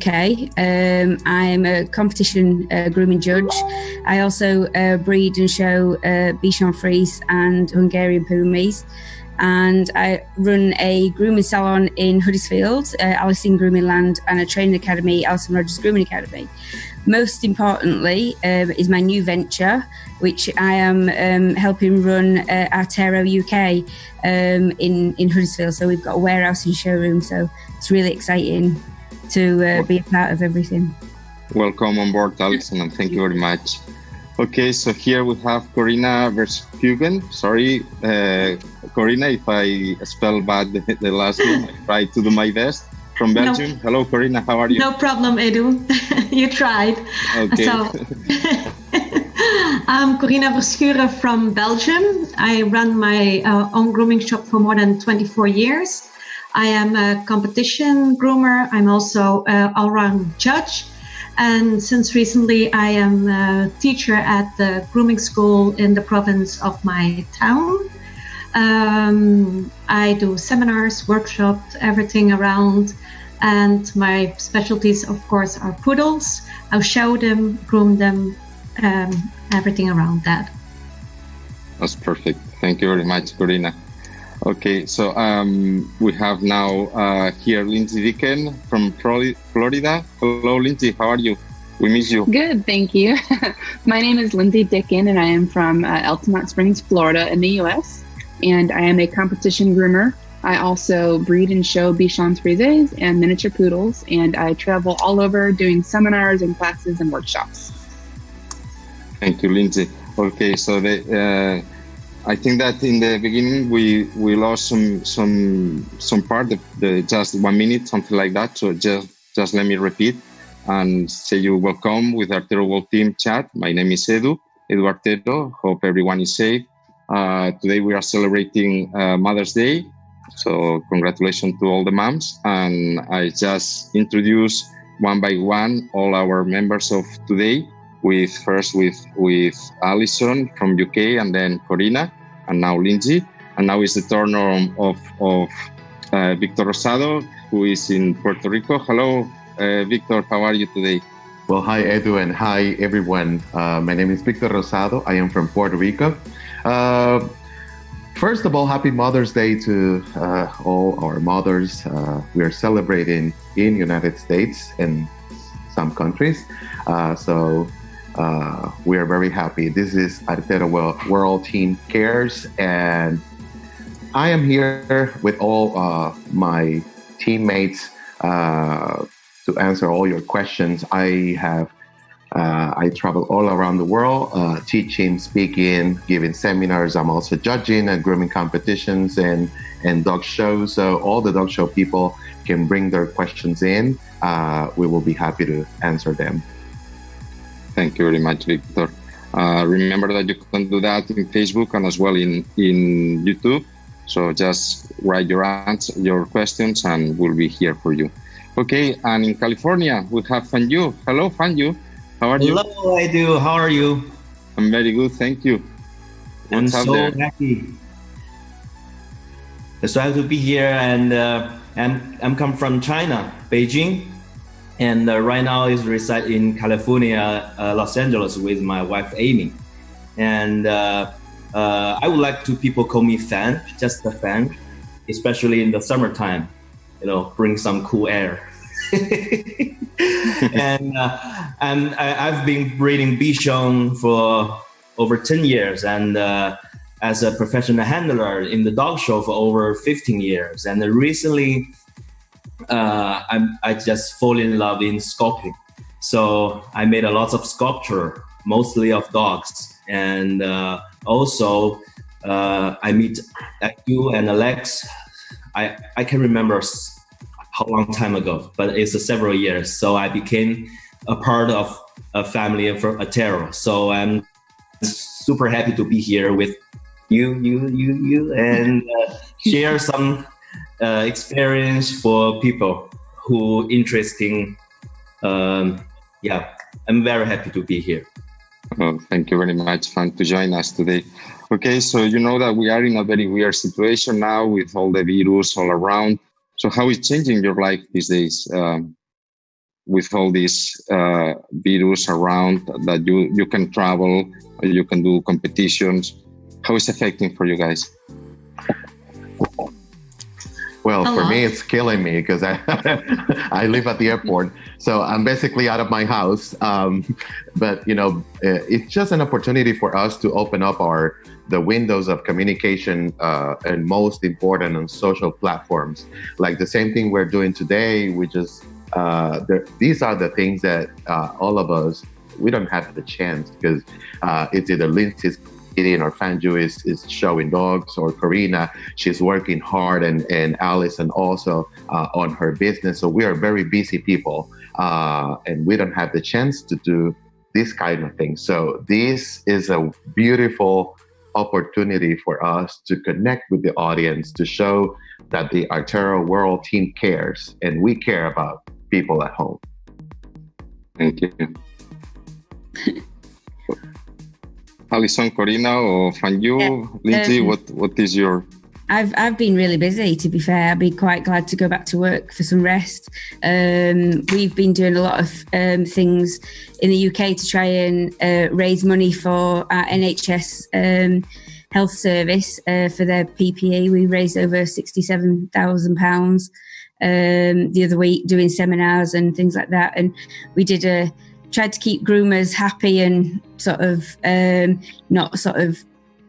UK. I'm a competition grooming judge. I also breed and show Bichon Frise and Hungarian Pumas. And I run a grooming salon in Huddersfield, Alison Grooming Land, and a training academy, Alison Rogers Grooming Academy. Most importantly is my new venture, which I am helping run Artero UK in Huddersfield. So we've got a warehouse and showroom. So it's really exciting to be a part of everything. Welcome on board, Alison, and thank you very much. Okay, so here we have Corinna Verschuren. Sorry, Corinna, if I spell bad the last name. I try to do my best. From Belgium. No. Hello, Corinna. How are you? No problem, Edu. You tried. Okay. So, I'm Corinna Verschuren from Belgium. I run my own grooming shop for more than 24 years. I am a competition groomer. I'm also an all-round judge. And since recently, I am a teacher at the grooming school in the province of my town. I do seminars, workshops, everything around. And my specialties, of course, are poodles. I'll show them, groom them, everything around that. That's perfect. Thank you very much, Corinna. Okay, so we have now here Lindsey Dicken from Florida. Hello, Lindsey. How are you? We miss you. Good, thank you. My name is Lindsey Dicken, and I am from Altamont Springs, Florida, in the U.S. And I am a competition groomer. I also breed and show Bichon Frises and miniature poodles, and I travel all over doing seminars and classes and workshops. Thank you, Lindsey. Okay, so I think that in the beginning we lost some part of the just 1 minute, something like that. So just let me repeat and say you welcome with Artero World Team chat. My name is Edu Artero. Hope everyone is safe. Today we are celebrating Mother's Day. So congratulations to all the moms. And I just introduce one by one all our members of today. First with Alison from UK, and then Corinna, and now Lindsey. And now is the turn of Victor Rosado, who is in Puerto Rico. Hello, Victor, how are you today? Well, hi, Edu, and hi, everyone. My name is Victor Rosado. I am from Puerto Rico. First of all, happy Mother's Day to all our mothers. We are celebrating in United States and some countries. So we are very happy. This is Artero World Team Cares, and I am here with all my teammates to answer all your questions. I travel all around the world, teaching, speaking, giving seminars. I'm also judging at grooming competitions and dog shows. So all the dog show people can bring their questions in. We will be happy to answer them. Thank you very much, Victor. Remember that you can do that in Facebook and as well in YouTube. So just write your questions and we'll be here for you. Okay, and in California, we have Fanyu. Hello, Fanyu. How are you? Hello, Edu. How are you? I'm very good, thank you. I'm so happy. So happy to be here, and I'm come from China, Beijing, and right now is reside in California, Los Angeles, with my wife Amy. And I would like to people call me fan, just a fan, especially in the summertime. Bring some cool air. And I've been breeding Bichon for over 10 years, and as a professional handler in the dog show for over 15 years. And recently, I just fall in love in sculpting. So I made a lot of sculpture, mostly of dogs. And also, I meet you and Alex. I can remember how long time ago, but it's several years. So I became a part of a family of Artero. So I'm super happy to be here with you, and share some experience for people who interesting. I'm very happy to be here. Oh, thank you very much. Fun to join us today. Okay, so you know that we are in a very weird situation now with all the virus all around. So how is changing your life these days? with all these virus around, that you can travel, you can do competitions. How is it affecting for you guys? Well, for me, it's killing me because I live at the airport, so I'm basically out of my house. But it's just an opportunity for us to open up the windows of communication, and most important on social platforms. Like the same thing we're doing today. We just these are the things that all of us, we don't have the chance, because it's either Lindsey's or Fanju is showing dogs, or Corinna, she's working hard, and Alison also on her business. So we are very busy people, and we don't have the chance to do this kind of thing. So this is a beautiful opportunity for us to connect with the audience, to show that the Artero World team cares, and we care about people at home. Thank you. Alison, Corinna, or Fanju, Lindsey, what is your... I've been really busy, to be fair. I'd be quite glad to go back to work for some rest. We've been doing a lot of things in the UK to try and raise money for our NHS health service for their PPE. We raised over £67,000 the other week, doing seminars and things like that. And we tried to keep groomers happy and sort of not sort of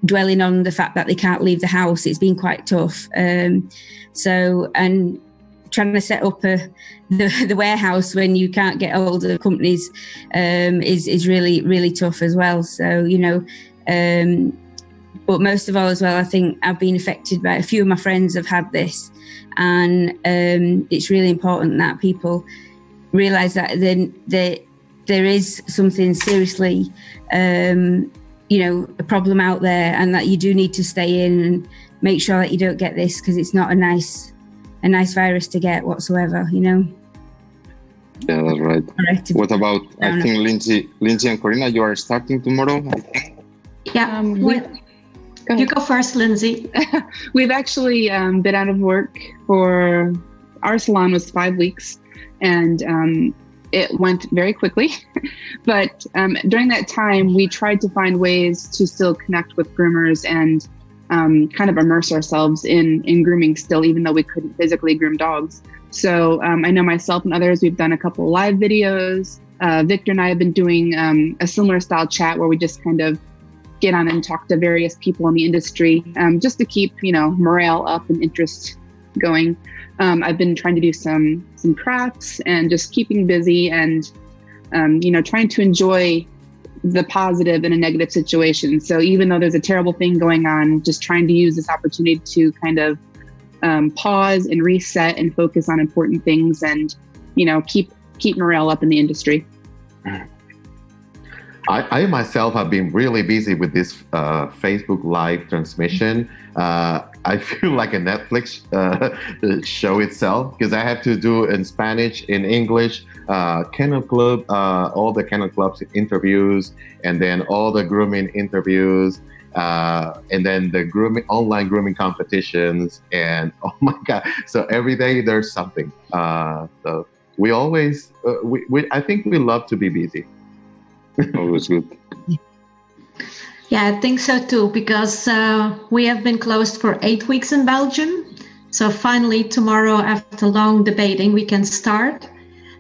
dwelling on the fact that they can't leave the house. It's been quite tough. And trying to set up the warehouse when you can't get hold of companies is really, really tough as well. So, but most of all as well, I think I've been affected by a few of my friends have had this, and it's really important that people realise that there is something seriously, a problem out there, and that you do need to stay in and make sure that you don't get this, because it's not a nice virus to get whatsoever, Yeah, that's right. What about, I think Lindsey and Corinna, you are starting tomorrow, I think? Yeah, you go first, Lindsey. We've actually been out of work for, our salon was 5 weeks, and it went very quickly. But during that time, we tried to find ways to still connect with groomers and kind of immerse ourselves in grooming still, even though we couldn't physically groom dogs. So I know myself and others, we've done a couple of live videos. Victor and I have been doing a similar style chat where we just kind of get on and talk to various people in the industry, just to keep, morale up and interest going. I've been trying to do some crafts and just keeping busy and, trying to enjoy the positive in a negative situation. So even though there's a terrible thing going on, just trying to use this opportunity to kind of pause and reset and focus on important things and, keep morale up in the industry. I myself have been really busy with this Facebook Live transmission. I feel like a Netflix show itself, because I have to do in Spanish, in English, Kennel Club, all the Kennel Club's interviews, and then all the grooming interviews, and then the online grooming competitions, and oh my God! So every day there's something. So we always, I think we love to be busy. Always good. Yeah, I think so too, because we have been closed for 8 weeks in Belgium. So finally tomorrow, after long debating, we can start.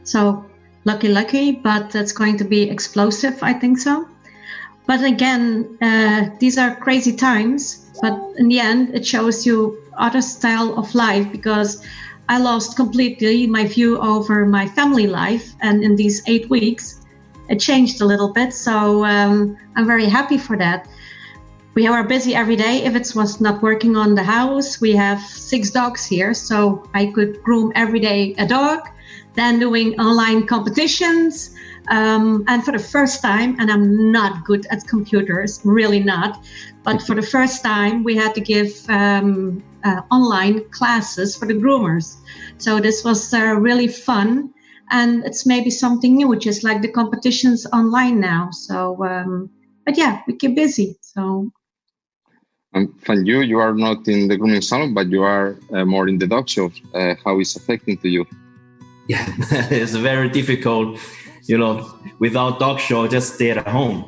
So lucky, but it's going to be explosive, I think so. But again, these are crazy times, but in the end, it shows you other style of life, because I lost completely my view over my family life. And in these 8 weeks, it changed a little bit, so I'm very happy for that. We are busy every day. If it was not working on the house, we have 6 dogs here, so I could groom every day a dog, then doing online competitions. And for the first time, and I'm not good at computers, really not, but for the first time, we had to give online classes for the groomers. So this was really fun. And it's maybe something new, just like the competitions online now. So, but yeah, we keep busy. So, Fanju, you are not in the grooming salon, but you are more in the dog show. How is it affecting to you? Yeah, it's very difficult, without dog show, just stay at home.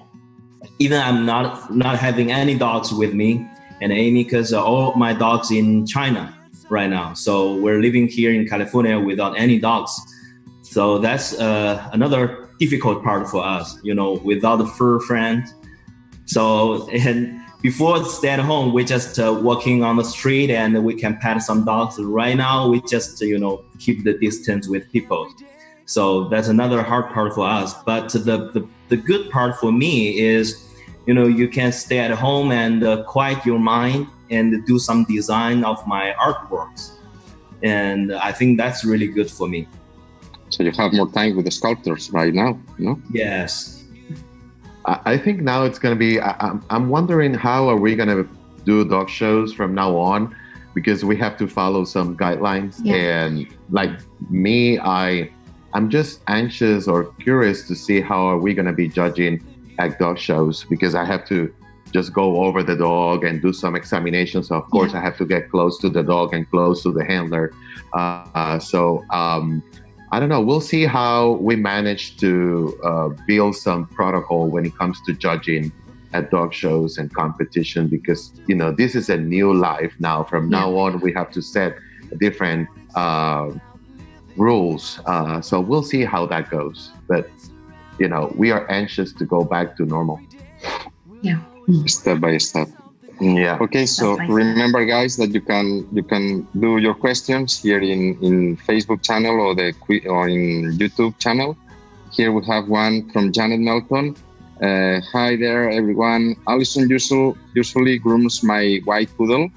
Even I'm not having any dogs with me and Amy, because all my dogs in China right now. So we're living here in California without any dogs. So that's another difficult part for us, without a fur friend. So, and before stay at home, we just walking on the street and we can pet some dogs. Right now, we just, keep the distance with people. So that's another hard part for us. But the good part for me is, you can stay at home and quiet your mind and do some design of my artworks. And I think that's really good for me. So you have more time with the sculptors right now, Yes. I think now it's going to be, I'm wondering how are we going to do dog shows from now on, because we have to follow some guidelines. Yeah. And like me, I'm just anxious or curious to see how are we going to be judging at dog shows, because I have to just go over the dog and do some examinations. So of course, I have to get close to the dog and close to the handler. I don't know. We'll see how we manage to build some protocol when it comes to judging at dog shows and competition, because, this is a new life now. From now on, we have to set different rules. So we'll see how that goes. But, we are anxious to go back to normal. Yeah. Step by step. Yeah. Okay, so remember, guys, that you can do your questions here in Facebook channel or in YouTube channel. Here we have one from Janet Melton. Hi there, everyone. Alison usually grooms my white poodle.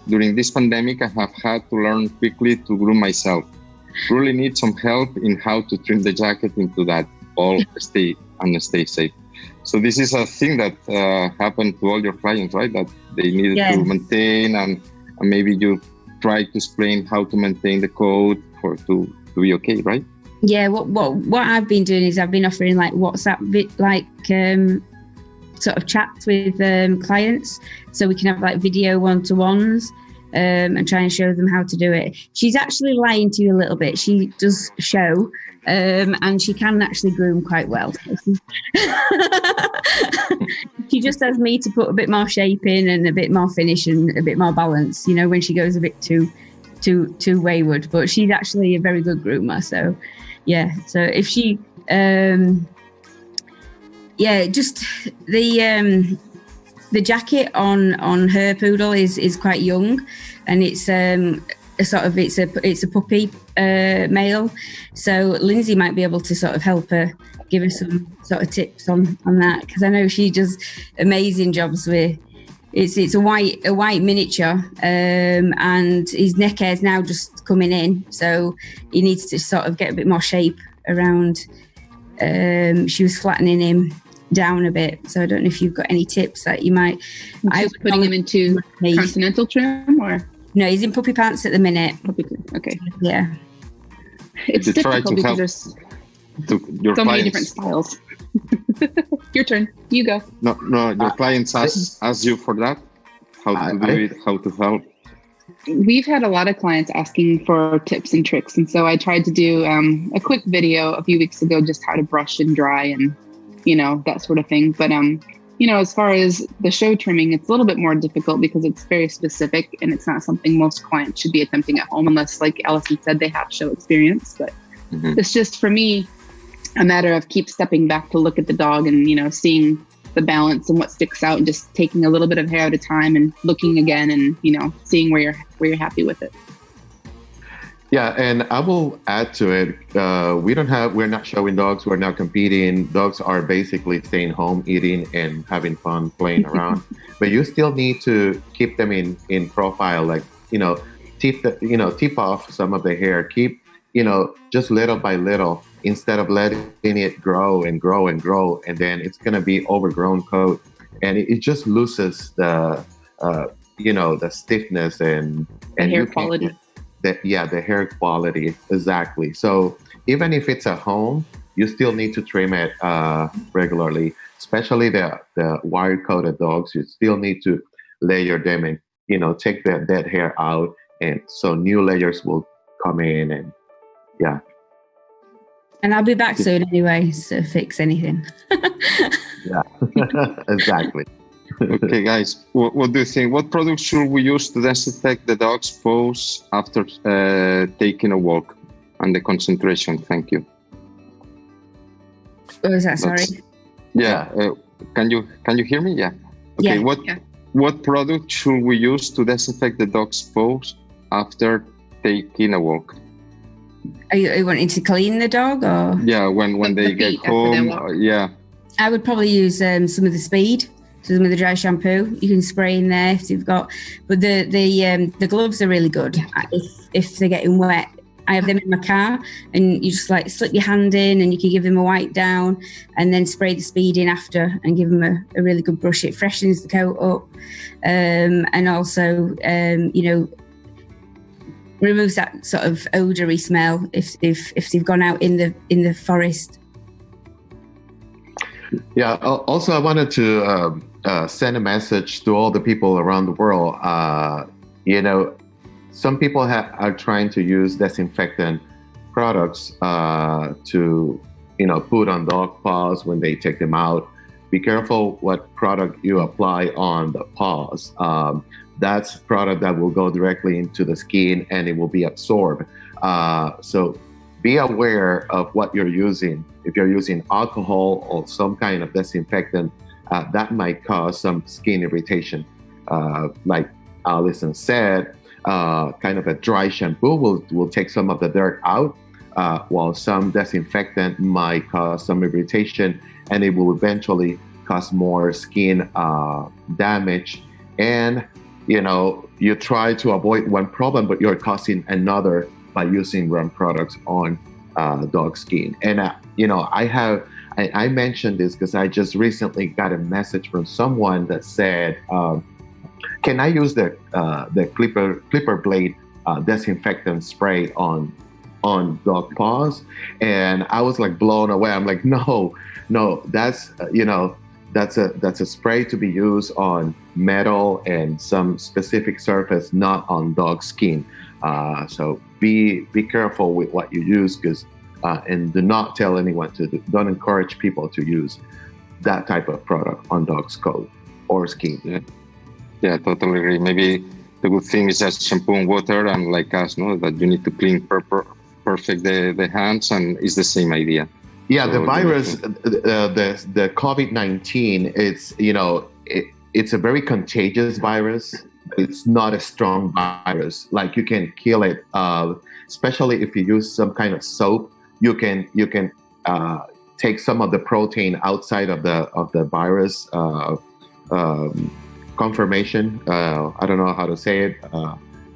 During this pandemic, I have had to learn quickly to groom myself. Really need some help in how to trim the jacket into that all stay safe. So this is a thing that happened to all your clients, right? That they needed to maintain, and maybe you try to explain how to maintain the coat to be okay, right? Yeah. What I've been doing is I've been offering like WhatsApp sort of chats with clients, so we can have like video one-to-ones and try and show them how to do it. She's actually lying to you a little bit. She does show. And she can actually groom quite well. She just has me to put a bit more shape in and a bit more finish and a bit more balance, when she goes a bit too wayward. But she's actually a very good groomer. So, yeah. So if she, just the jacket on her poodle is quite young, and it's a puppy male, so Lindsey might be able to sort of help her, give her some sort of tips on that, because I know she does amazing jobs with it's a white miniature, and his neck hair's now just coming in, so he needs to sort of get a bit more shape around. She was flattening him down a bit, so I don't know if you've got any tips that you might. Putting him into continental trim, or no, he's in puppy pants at the minute. Okay. Yeah. It's difficult because there's so many different styles. Your turn. You go. No. Your clients ask you for that. How to do it? How to help? We've had a lot of clients asking for tips and tricks, and so I tried to do a quick video a few weeks ago, just how to brush and dry and that sort of thing. But as far as the show trimming, it's a little bit more difficult because it's very specific and it's not something most clients should be attempting at home unless, like Alison said, they have show experience. But it's just, for me, a matter of keep stepping back to look at the dog and, seeing the balance and what sticks out, and just taking a little bit of hair at a time and looking again and, seeing where you're happy with it. Yeah, and I will add to it. We're not showing dogs. We're not competing. Dogs are basically staying home, eating, and having fun, playing around. But you still need to keep them in profile, like tip off some of the hair. Keep just little by little, instead of letting it grow and grow and grow, and then it's gonna be overgrown coat, and it just loses the the stiffness and hair quality. The hair quality, exactly. So even if it's at home, you still need to trim it regularly, especially the wire-coated dogs. You still need to layer them and, take the dead hair out, and so new layers will come in, and yeah. And I'll be back soon anyway, so fix anything. Yeah, exactly. Okay, guys, what do you think? What products should we use to disinfect the dog's paws after taking a walk and the concentration? Thank you. What was that? Sorry. Can you hear me? Yeah. Okay. Yeah. What product should we use to disinfect the dog's paws after taking a walk? Are you wanting to clean the dog, or? Yeah, when they get home. Yeah. I would probably use some of the Speed, some of the dry shampoo. You can spray in there if you've got. But the gloves are really good if they're getting wet. I have them in my car, and you just like slip your hand in, and you can give them a wipe down, and then spray the Speed in after, and give them a really good brush. It freshens the coat up, and also removes that sort of odory smell if they've gone out in the forest. Yeah. Also, I wanted to send a message to all the people around the world. Some people are trying to use disinfectant products to, put on dog paws when they take them out. Be careful what product you apply on the paws. That's product that will go directly into the skin and it will be absorbed. So be aware of what you're using. If you're using alcohol or some kind of disinfectant, that might cause some skin irritation. Like Alison said, kind of a dry shampoo will take some of the dirt out, while some disinfectant might cause some irritation, and it will eventually cause more skin damage. And you try to avoid one problem, but you're causing another by using wrong products on dog skin. And I mentioned this because I just recently got a message from someone that said, can I use the clipper blade disinfectant spray on dog paws? And I was like blown away. I'm like, no, that's that's a spray to be used on metal and some specific surface, not on dog skin. So be careful with what you use, because and do not tell anyone don't encourage people to use that type of product on dog's coat or skin. Yeah, totally agree. Maybe the good thing is just shampoo and water, and like us, that you need to clean perfect the hands, and it's the same idea. Yeah, so the virus, the COVID-19, it's a very contagious virus. It's not a strong virus. Like, you can kill it, especially if you use some kind of soap. You can take some of the protein outside of the virus. Conformation. I don't know how to say it.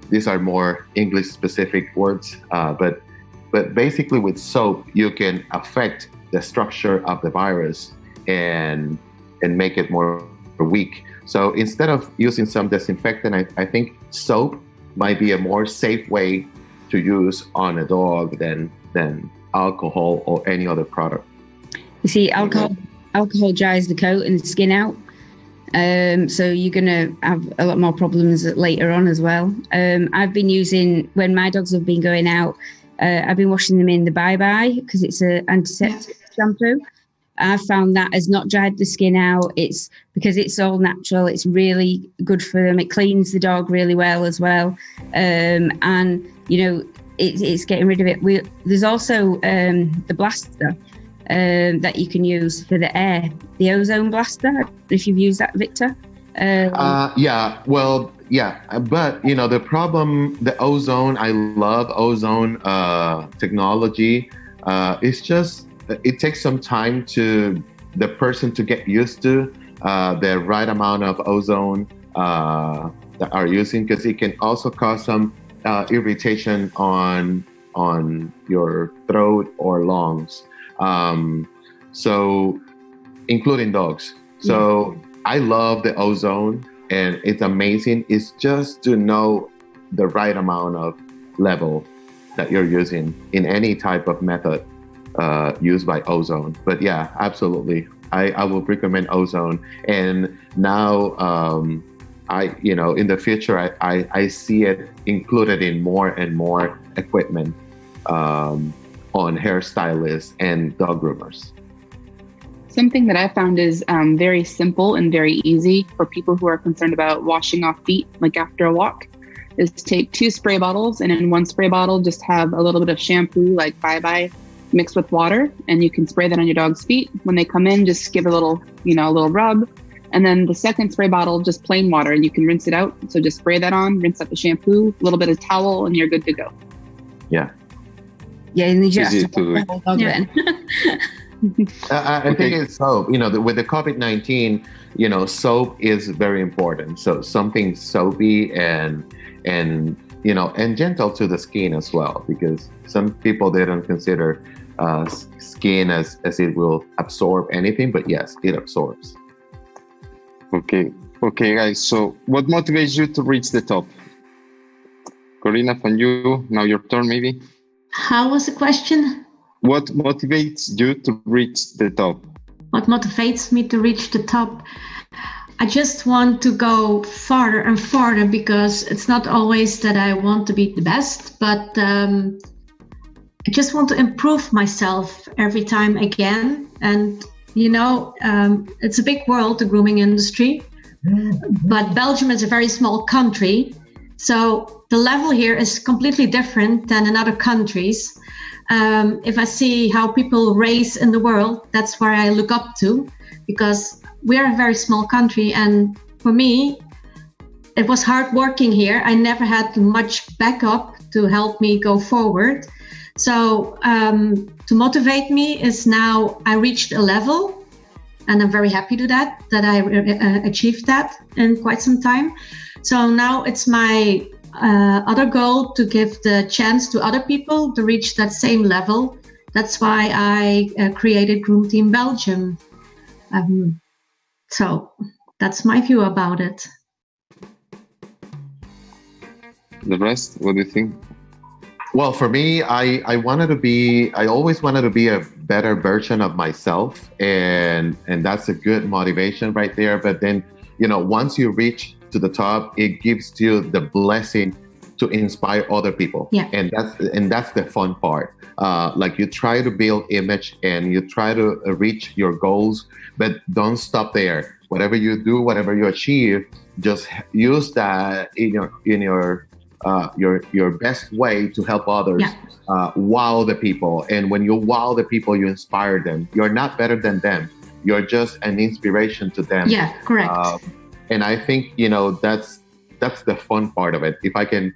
These are more English-specific words, but basically with soap you can affect the structure of the virus and make it more weak. So instead of using some disinfectant, I think soap might be a more safe way to use on a dog than alcohol or any other product. You see, alcohol dries the coat and the skin out. So you're going to have a lot more problems later on as well. I've been using, when my dogs have been going out, I've been washing them in the Bye-Bye, because it's an antiseptic shampoo. I found that has not dried the skin out. It's because it's all natural. It's really good for them. It cleans the dog really well as well. And, it's getting rid of it. There's also the blaster that you can use for the air, the ozone blaster, if you've used that, Victor. But the problem, the ozone, I love ozone technology. It's just, it takes some time to the person to get used to the right amount of ozone that are using, because it can also cause some irritation on your throat or lungs. So including dogs. So I love the ozone, and it's amazing. It's just to know the right amount of level that you're using in any type of method used by ozone. But yeah, absolutely. I will recommend ozone. And now in the future, I see it included in more and more equipment. On on hairstylists and dog groomers? Something that I found is very simple and very easy for people who are concerned about washing off feet, like after a walk, is take 2 spray bottles, and in one spray bottle, just have a little bit of shampoo, like Bye mixed with water, and you can spray that on your dog's feet. When they come in, just give a little rub. And then the second spray bottle, just plain water, and you can rinse it out. So just spray that on, rinse out the shampoo, a little bit of towel, and you're good to go. Yeah. Yeah, and you just have to do the it. whole dog then. I think it's soap. With the COVID-19, soap is very important. So something soapy and gentle to the skin as well, because some people, they don't consider skin as it will absorb anything, but yes, it absorbs. Okay, guys. So, what motivates you to reach the top? Corinna, from you, now your turn, maybe. How was the question? What motivates you to reach the top? What motivates me to reach the top? I just want to go farther and farther, because it's not always that I want to be the best, but I just want to improve myself every time again. And it's a big world, the grooming industry, but Belgium is a very small country. So the level here is completely different than in other countries. If I see how people race in the world, that's where I look up to, because we're a very small country. And for me, it was hard working here. I never had much backup to help me go forward. So to motivate me is now I reached a level, and I'm very happy to that I achieved that in quite some time. So now it's my other goal to give the chance to other people to reach that same level. That's why I created Groom Team Belgium. So that's my view about it. The rest, what do you think? Well, for me, I always wanted to be a better version of myself, and that's a good motivation right there. But then, once you reach to the top, it gives you the blessing to inspire other people. Yeah. And that's the fun part. Like, you try to build image and you try to reach your goals, but don't stop there. Whatever you do, whatever you achieve, just use that in your best way to help others. Yeah. Wow the people. And when you wow the people, you inspire them. You're not better than them. You're just an inspiration to them. Yeah, correct. And I think that's the fun part of it. If I can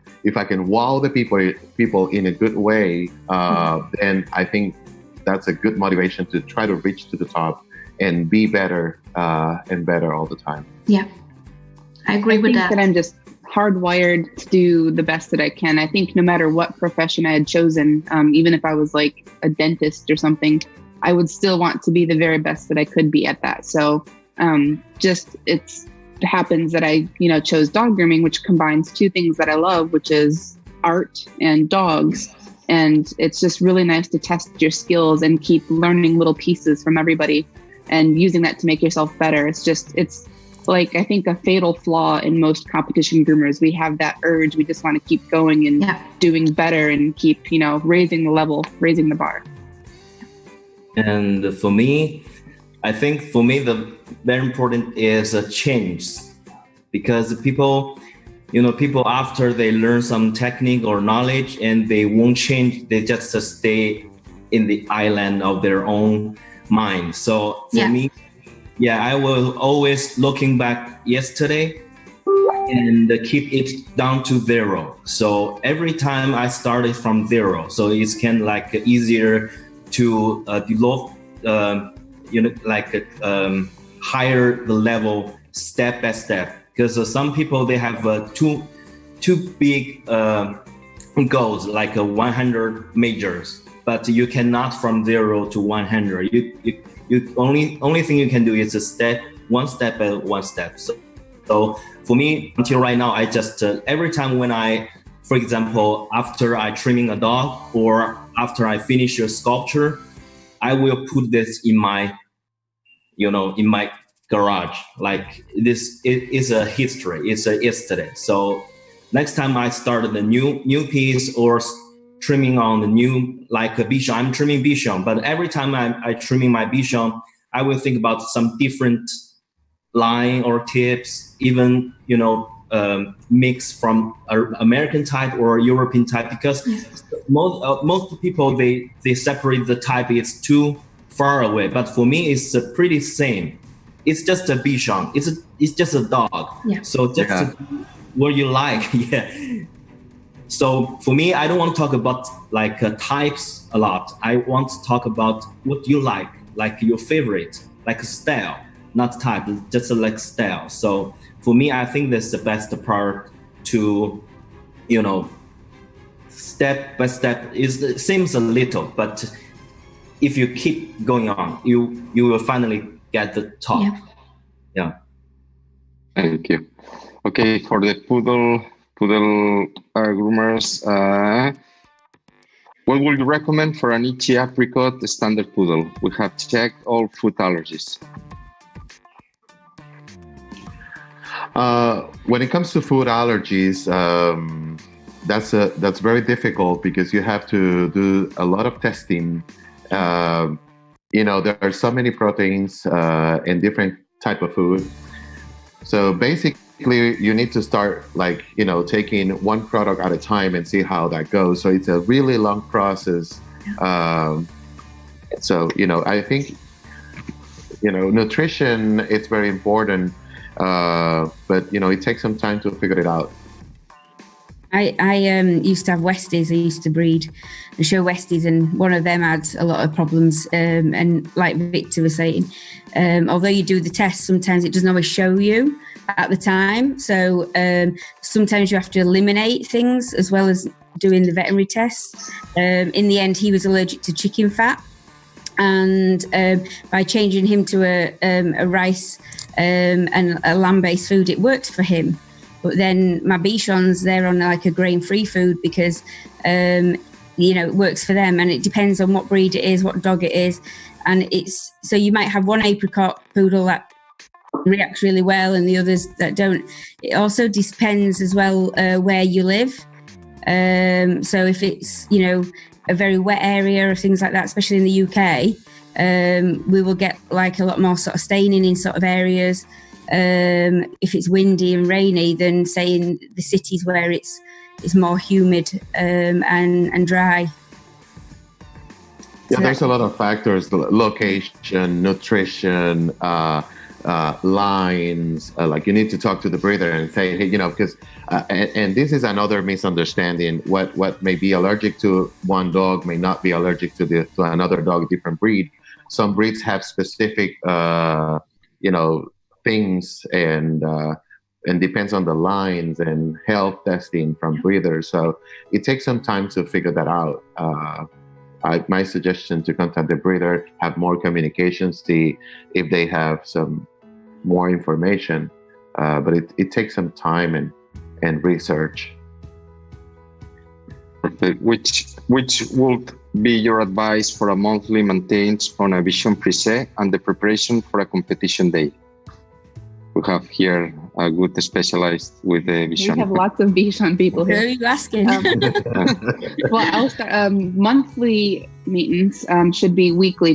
wow the people in a good way, then I think that's a good motivation to try to reach to the top and be better and better all the time. Yeah, I agree with that. I think that I'm just hardwired to do the best that I can. I think no matter what profession I had chosen, even if I was like a dentist or something, I would still want to be the very best that I could be at that. So it happens that I, chose dog grooming, which combines two things that I love, which is art and dogs. And it's just really nice to test your skills and keep learning little pieces from everybody and using that to make yourself better. It's like, I think a fatal flaw in most competition groomers. We have that urge. We just want to keep going and doing better and keep, raising the level, raising the bar. And for me, I think the very important is a change, because people after they learn some technique or knowledge and they won't change, they just stay in the island of their own mind. So for me, I will always looking back yesterday and keep it down to zero. So every time I started from zero, so it's kind of like easier to develop, higher the level step by step. Because some people, they have too big goals, like 100 majors, but you cannot from 0 to 100. You only thing you can do is one step by one step. So for me, until right now, I just every time when for example, after I trimming a dog or after I finish a sculpture, I will put this in my garage. Like this, it is a history. It's a yesterday. So next time I started a new piece or trimming on the new, like a Bichon. I'm trimming Bichon, but every time I trimming my Bichon, I will think about some different line or tips, even, mix from American type or European type, because most people, they separate the type. It's too far away. But for me, it's pretty same. It's just a Bichon. It's just a dog. Yeah. So just what you like. Yeah. So for me, I don't want to talk about like types a lot. I want to talk about what you like your favorite, like a style, not type, just like style. So for me, I think that's the best part to, step by step. It seems a little, but if you keep going on, you will finally get the top. Yeah. Thank you. Okay, for the poodle groomers, what would you recommend for an itchy apricot standard poodle? We have checked all food allergies. When it comes to food allergies, that's very difficult because you have to do a lot of testing. There are so many proteins in different type of food. So basically, you need to start taking one product at a time and see how that goes. So it's a really long process. I think, nutrition is very important, but it takes some time to figure it out. I used to have Westies. I used to breed and show Westies, and one of them had a lot of problems. And like Victor was saying, although you do the test, sometimes it doesn't always show you at the time. So sometimes you have to eliminate things as well as doing the veterinary tests. In the end, he was allergic to chicken fat, and by changing him to a rice and a lamb-based food, it worked for him. But then my Bichons, they're on like a grain-free food because, it works for them. And it depends on what breed it is, what dog it is. And so you might have one apricot poodle that reacts really well and the others that don't. It also depends as well where you live. So if it's, a very wet area or things like that, especially in the UK, we will get like a lot more sort of staining in sort of areas. If it's windy and rainy than say in the cities where it's more humid and dry. Yeah, there's a lot of factors: location, nutrition, lines. Like you need to talk to the breeder and say, hey, because and this is another misunderstanding. What may be allergic to one dog may not be allergic to another dog, different breed. Some breeds have specific, things, and depends on the lines and health testing from breeders. So it takes some time to figure that out. My suggestion to contact the breeder, have more communication, see if they have some more information. But it takes some time and research. Perfect. Which would be your advice for a monthly maintenance on a Bichon Frise and the preparation for a competition day? We have here a good specialist with the Bichon. We have lots of Bichon people here. Who are you asking? Well, I'll start. Monthly maintenance should be weekly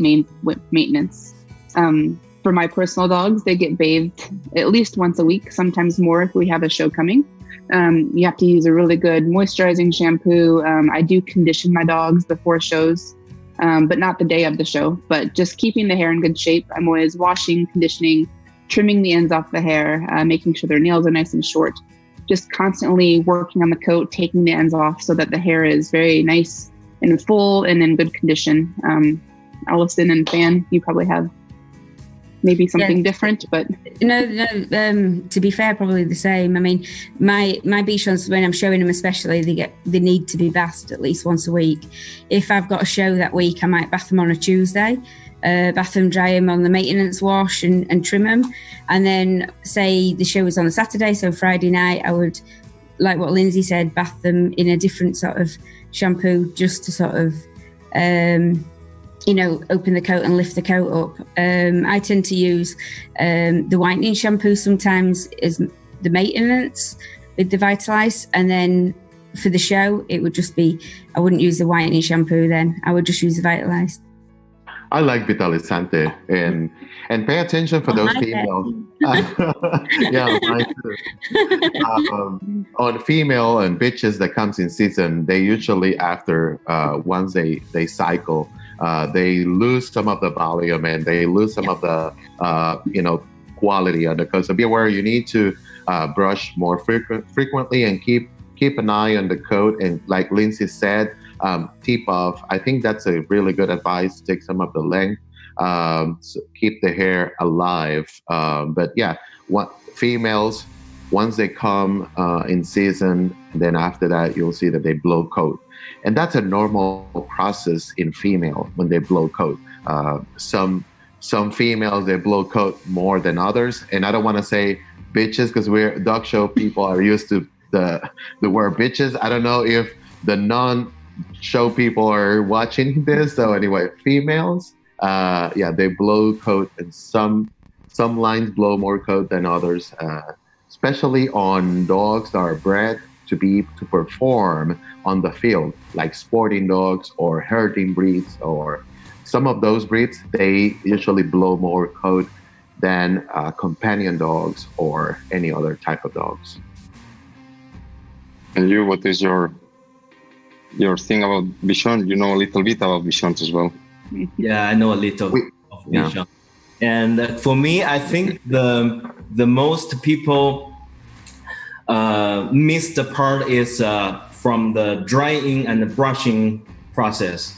maintenance. For my personal dogs, they get bathed at least once a week, sometimes more if we have a show coming. You have to use a really good moisturizing shampoo. I do condition my dogs before shows, but not the day of the show, but just keeping the hair in good shape. I'm always washing, conditioning, trimming the ends off the hair, making sure their nails are nice and short, just constantly working on the coat, taking the ends off so that the hair is very nice and full and in good condition. Alison and Fan, you probably have maybe something different, but no. To be fair, probably the same. I mean, my Bichons, when I'm showing them, especially, they need to be bathed at least once a week. If I've got a show that week, I might bath them on a Tuesday. Bath them, dry them on the maintenance wash and trim them. And then say the show was on a Saturday, so Friday night I would, like what Lindsay said, bath them in a different sort of shampoo just to sort of, open the coat and lift the coat up. I tend to use the whitening shampoo sometimes as the maintenance with the Vitalize, and then for the show, it would just be, I wouldn't use the whitening shampoo then. I would just use the Vitalize. I like Vitalizante, and pay attention for those females. Yeah, mine too. On female and bitches that comes in season, they usually after once they cycle, they lose some of the volume and they lose some of the quality on the coat. So be aware, you need to brush more frequently and keep an eye on the coat. And like Lindsey said, tip off. I think that's a really good advice. Take some of the length, so keep the hair alive. But yeah, females, once they come in season, then after that you'll see that they blow coat, and that's a normal process in female when they blow coat. Some females, they blow coat more than others, and I don't want to say bitches because we're dog show people are used to the word bitches. I don't know if the non-show people are watching this. So anyway, females, they blow coat, and some lines blow more coat than others, especially on dogs that are bred to perform on the field, like sporting dogs or herding breeds, or some of those breeds, they usually blow more coat than companion dogs or any other type of dogs. And you, what is your thing about Bichon? You know a little bit about Bichons as well. Yeah, I know a little of Bichon. And for me, I think the most people miss the part is from the drying and the brushing process.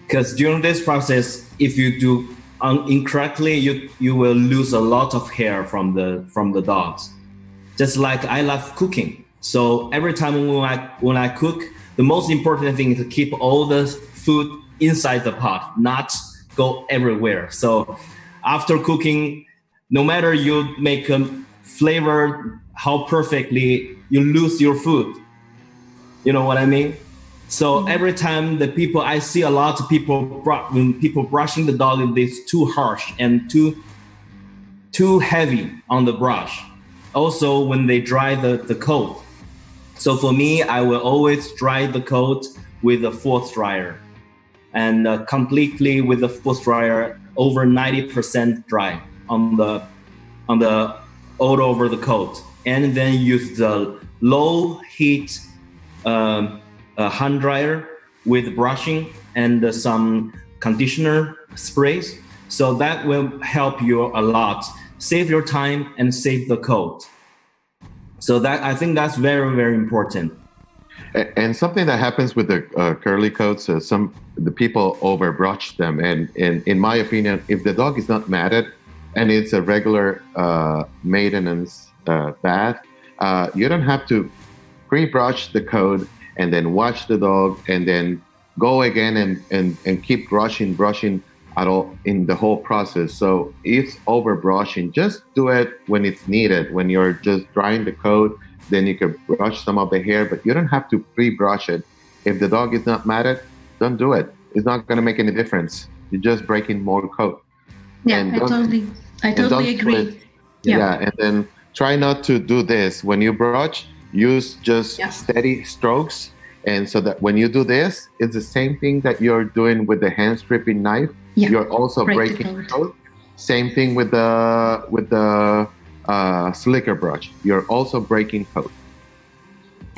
Because during this process, if you do incorrectly, you will lose a lot of hair from the dogs. Just like I love cooking. So every time when I cook, the most important thing is to keep all the food inside the pot, not go everywhere. So after cooking, no matter you make a flavor how perfectly, you lose your food. You know what I mean? So every time I see a lot of people, when people brushing the dog, it's too harsh and too heavy on the brush. Also, when they dry the coat. So for me, I will always dry the coat with a force dryer, and completely with the force dryer, over 90% dry on the all over the coat, and then use the low heat hand dryer with brushing and some conditioner sprays. So that will help you a lot, save your time and save the coat. So that, I think that's very, very important. And something that happens with the curly coats, the people overbrush them. And in my opinion, if the dog is not matted and it's a regular maintenance bath, you don't have to pre-brush the coat and then wash the dog and then go again and keep brushing at all in the whole process. So it's over brushing. Just do it when it's needed. When you're just drying the coat, then you can brush some of the hair, but you don't have to pre-brush it. If the dog is not matted, don't do it. It's not going to make any difference. You're just breaking more coat. Yeah, I totally agree. Yeah, and then try not to do this. When you brush, use just steady strokes. And so that when you do this, it's the same thing that you're doing with the hand stripping knife. Yeah. You're also breaking coat. Same thing with the slicker brush. You're also breaking coat.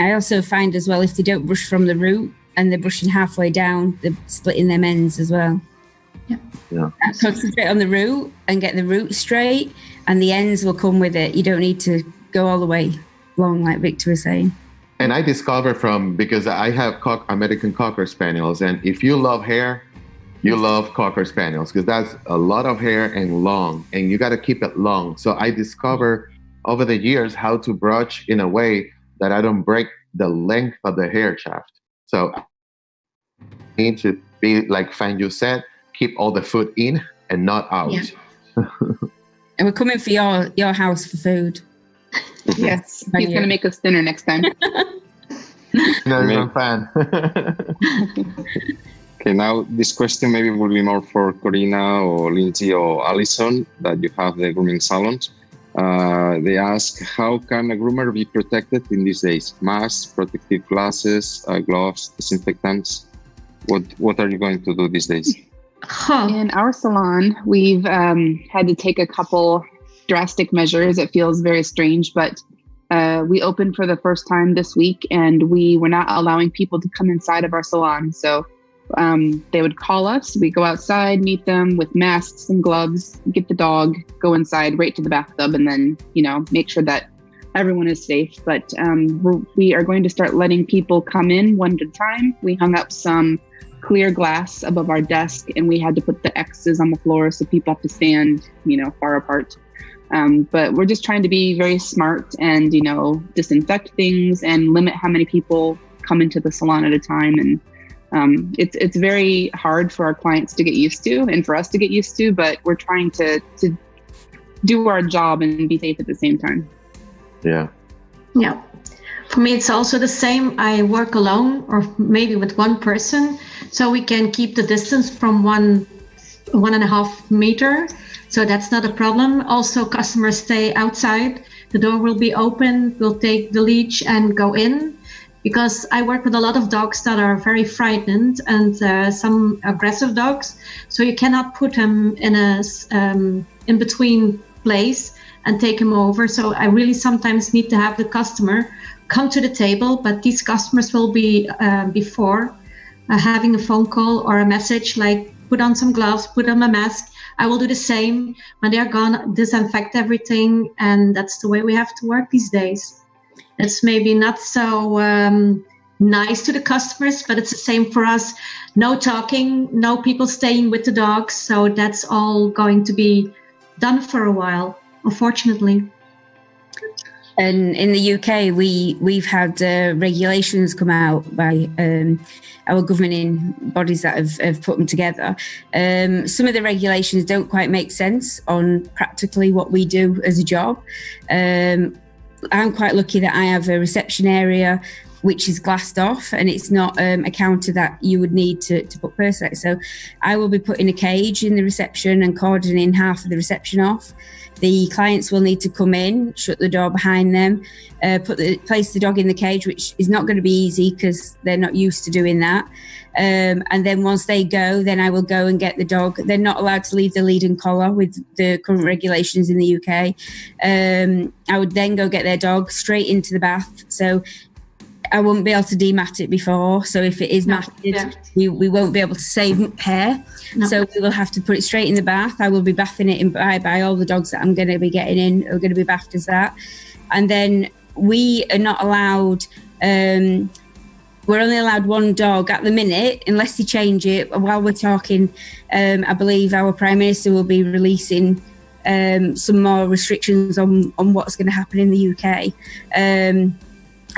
I also find as well, if they don't brush from the root and they're brushing halfway down, they're splitting them ends as well. Yeah. Concentrate on the root and get the root straight, and the ends will come with it. You don't need to go all the way long, like Victor was saying. And I discovered because I have American Cocker Spaniels, and if you love hair, you love Cocker Spaniels, because that's a lot of hair and long, and you got to keep it long. So I discovered over the years how to brush in a way that I don't break the length of the hair shaft. So I need to be like Fan you said, keep all the food in and not out. Yeah. And we're coming for your house for food. Yes, he's going to make us dinner next time. No, I'm a fan. Okay, now this question maybe will be more for Corinna or Lindsey or Alison, that you have the grooming salons. They ask, how can a groomer be protected in these days? Masks, protective glasses, gloves, disinfectants. What are you going to do these days? In our salon, we've had to take a couple drastic measures. It feels very strange, but we opened for the first time this week, and we were not allowing people to come inside of our salon. So they would call us, we go outside, meet them with masks and gloves, get the dog, go inside right to the bathtub, and then, make sure that everyone is safe. But we are going to start letting people come in one at a time. We hung up some clear glass above our desk, and we had to put the X's on the floor so people have to stand, far apart. But we're just trying to be very smart and, disinfect things and limit how many people come into the salon at a time. And it's very hard for our clients to get used to and for us to get used to, but we're trying to do our job and be safe at the same time. Yeah. Yeah. For me, it's also the same. I work alone or maybe with one person, so we can keep the distance from 1.5 meter. So that's not a problem. Also, customers stay outside. The door will be open. We'll take the leash and go in, because I work with a lot of dogs that are very frightened and some aggressive dogs. So you cannot put them in a in-between place and take them over. So I really sometimes need to have the customer come to the table, but these customers will be before having a phone call or a message like, put on some gloves, put on a mask. I will do the same. When they're gone, disinfect everything. And that's the way we have to work these days. It's maybe not so nice to the customers, but it's the same for us. No talking, no people staying with the dogs. So that's all going to be done for a while, unfortunately. And in the UK, we've had regulations come out by our governing bodies that have put them together. Some of the regulations don't quite make sense on practically what we do as a job. I'm quite lucky that I have a reception area which is glassed off, and it's not a counter that you would need to put purses. So I will be putting a cage in the reception and cordoning half of the reception off. The clients will need to come in, shut the door behind them, place the dog in the cage, which is not going to be easy because they're not used to doing that. And then once they go, then I will go and get the dog. They're not allowed to leave the lead and collar with the current regulations in the UK. I would then go get their dog straight into the bath. So I won't be able to demat it before. So if it is matted, we won't be able to save hair. No. So we will have to put it straight in the bath. I will be bathing it in by all the dogs that I'm going to be getting in are going to be bathed as that. And then we are not allowed, we're only allowed one dog at the minute, unless they change it. While we're talking, I believe our Prime Minister will be releasing some more restrictions on what's going to happen in the UK.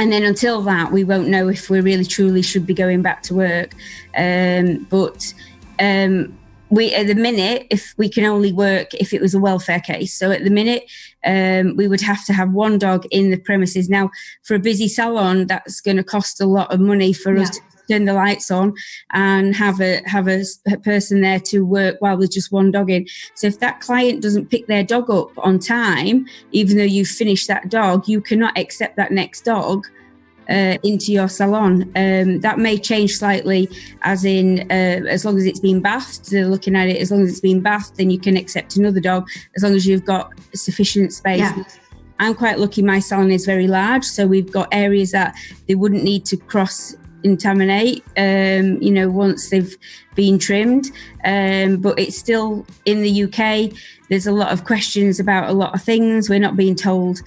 And then until that, we won't know if we really truly should be going back to work. But we, at the minute, if we can only work if it was a welfare case. So at the minute, we would have to have one dog in the premises. Now, for a busy salon, that's going to cost a lot of money for us to turn the lights on and have a person there to work while there's just one dog in. So if that client doesn't pick their dog up on time, even though you've finished that dog, you cannot accept that next dog into your salon. That may change slightly, as in as long as it's been bathed. They're looking at it, as long as it's been bathed, then you can accept another dog, as long as you've got sufficient space. Yeah. I'm quite lucky, my salon is very large, so we've got areas that they wouldn't need to cross-contaminate, once they've been trimmed. But it's still, in the UK, there's a lot of questions about a lot of things. We're not being told,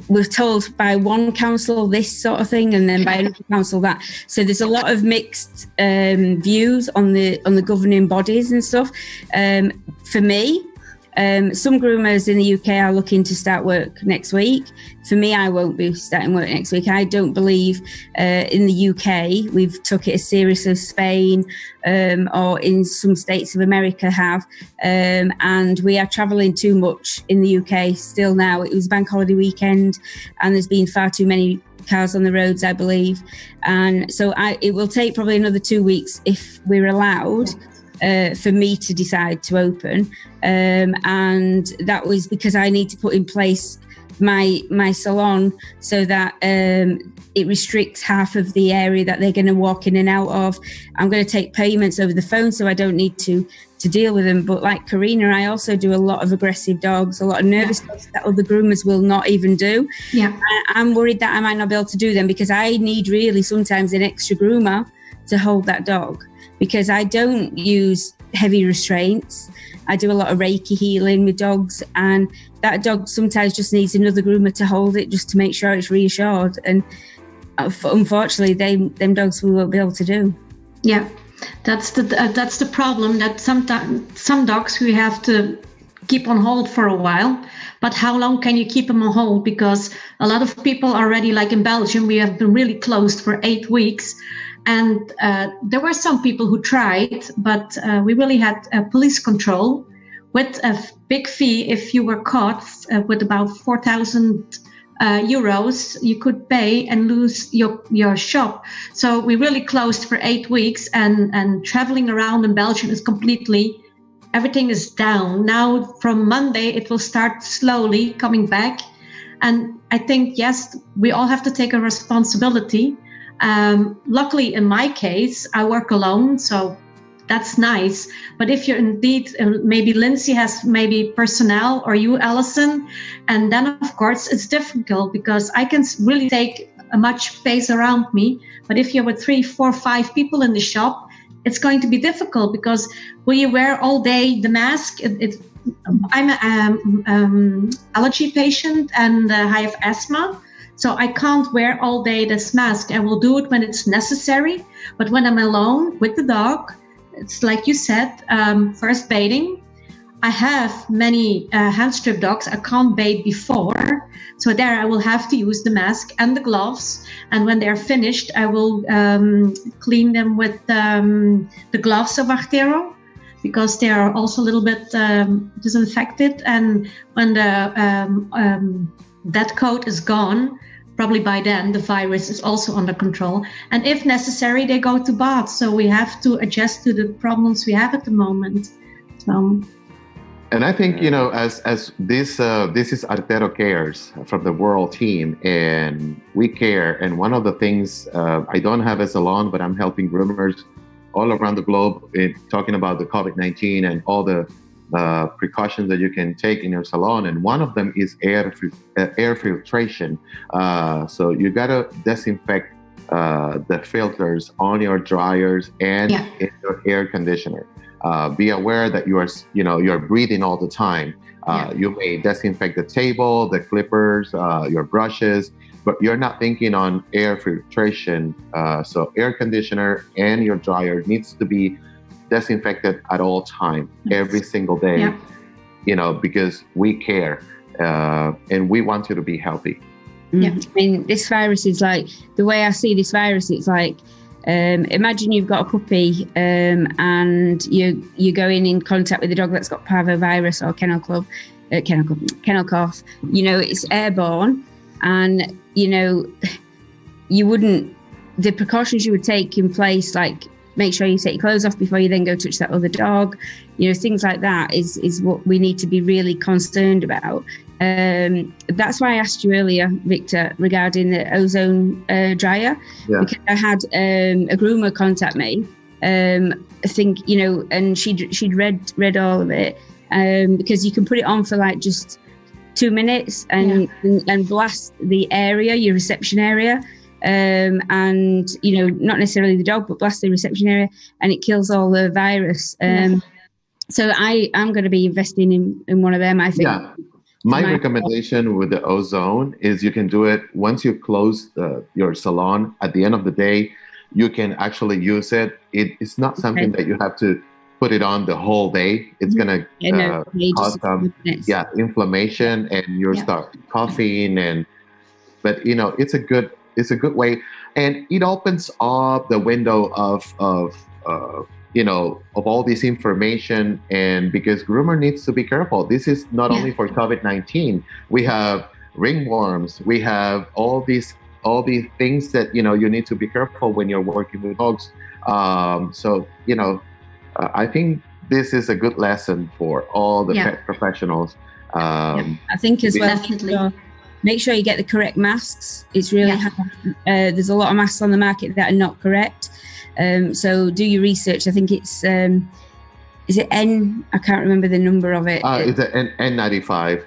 we're told by one council this sort of thing, and then by another council that. So there's a lot of mixed views on the governing bodies and stuff. For me, some groomers in the UK are looking to start work next week. For me, I won't be starting work next week. I don't believe in the UK we've took it as serious as Spain or in some states of America have. And we are travelling too much in the UK still now. It was bank holiday weekend and there's been far too many cars on the roads, I believe. And so it will take probably another 2 weeks if we're allowed for me to decide to open. And that was because I need to put in place my salon so that it restricts half of the area that they're going to walk in and out of. I'm going to take payments over the phone so I don't need to deal with them. But like Corinna, I also do a lot of aggressive dogs, a lot of nervous dogs that other groomers will not even do. Yeah, I'm worried that I might not be able to do them because I need really sometimes an extra groomer to hold that dog, because I don't use heavy restraints. I do a lot of Reiki healing with dogs, and that dog sometimes just needs another groomer to hold it just to make sure it's reassured. And unfortunately, them dogs we won't be able to do. Yeah, that's the problem, that sometimes some dogs we have to keep on hold for a while. But how long can you keep them on hold? Because a lot of people already, like in Belgium, we have been really closed for 8 weeks. And there were some people who tried, but we really had police control with a big fee. If you were caught with about 4,000 euros, you could pay and lose your shop. So we really closed for 8 weeks, and traveling around in Belgium is everything is down. Now from Monday, it will start slowly coming back. And I think, yes, we all have to take a responsibility. Luckily, in my case, I work alone, so that's nice. But if you're indeed, maybe Lindsey has maybe personnel, or you, Alison, and then of course it's difficult because I can really take a much space around me. But if you're with 3, 4, 5 people in the shop, it's going to be difficult, because will you wear all day the mask? I'm an allergy patient, and I have asthma. So I can't wear all day this mask. I will do it when it's necessary. But when I'm alone with the dog, it's like you said, first baiting. I have many hand strip dogs. I can't bait before. So there I will have to use the mask and the gloves. And when they're finished, I will clean them with the gloves of Artero, because they are also a little bit disinfected. And when that coat is gone, probably by then the virus is also under control. And if necessary, they go to bath. So we have to adjust to the problems we have at the moment. So. And I think, as this is Artero Cares from the World team, and we care. And one of the things, I don't have a salon, but I'm helping groomers all around the globe in talking about the COVID-19 and all the precautions that you can take in your salon. And one of them is air filtration. So you gotta disinfect the filters on your dryers and in your air conditioner. Be aware that you're breathing all the time. You may disinfect the table, the clippers, your brushes, but you're not thinking on air filtration. So air conditioner and your dryer needs to be disinfected at all time, every single day, because we care and we want you to be healthy. I mean, this virus is like, the way I see this virus, it's like, imagine you've got a puppy and you go in contact with a dog that's got parvovirus or kennel cough. It's airborne, and the precautions you would take in place, like make sure you take your clothes off before you then go touch that other dog, things like that is what we need to be really concerned about. That's why I asked you earlier, Victor, regarding the ozone dryer, because I had a groomer contact me. I think, and she'd read all of it, because you can put it on for like just 2 minutes and blast the area, your reception area. And not necessarily the dog, but blast the reception area, and it kills all the virus. So I'm going to be investing in one of them, I think. My recommendation with the ozone is you can do it once you close your salon. At the end of the day, you can actually use it. It's not something that you have to put it on the whole day. It's going to cause some inflammation, and you'll start coughing. But it's a good way, and it opens up the window of all this information. And because groomer needs to be careful, this is not only for COVID-19. We have ringworms. We have all these things that you need to be careful when you're working with dogs. So I think this is a good lesson for all the pet professionals. I think as well, make sure you get the correct masks. It's really hard. There's a lot of masks on the market that are not correct. So do your research. I think it's, is it N? I can't remember the number of it. It's an N95.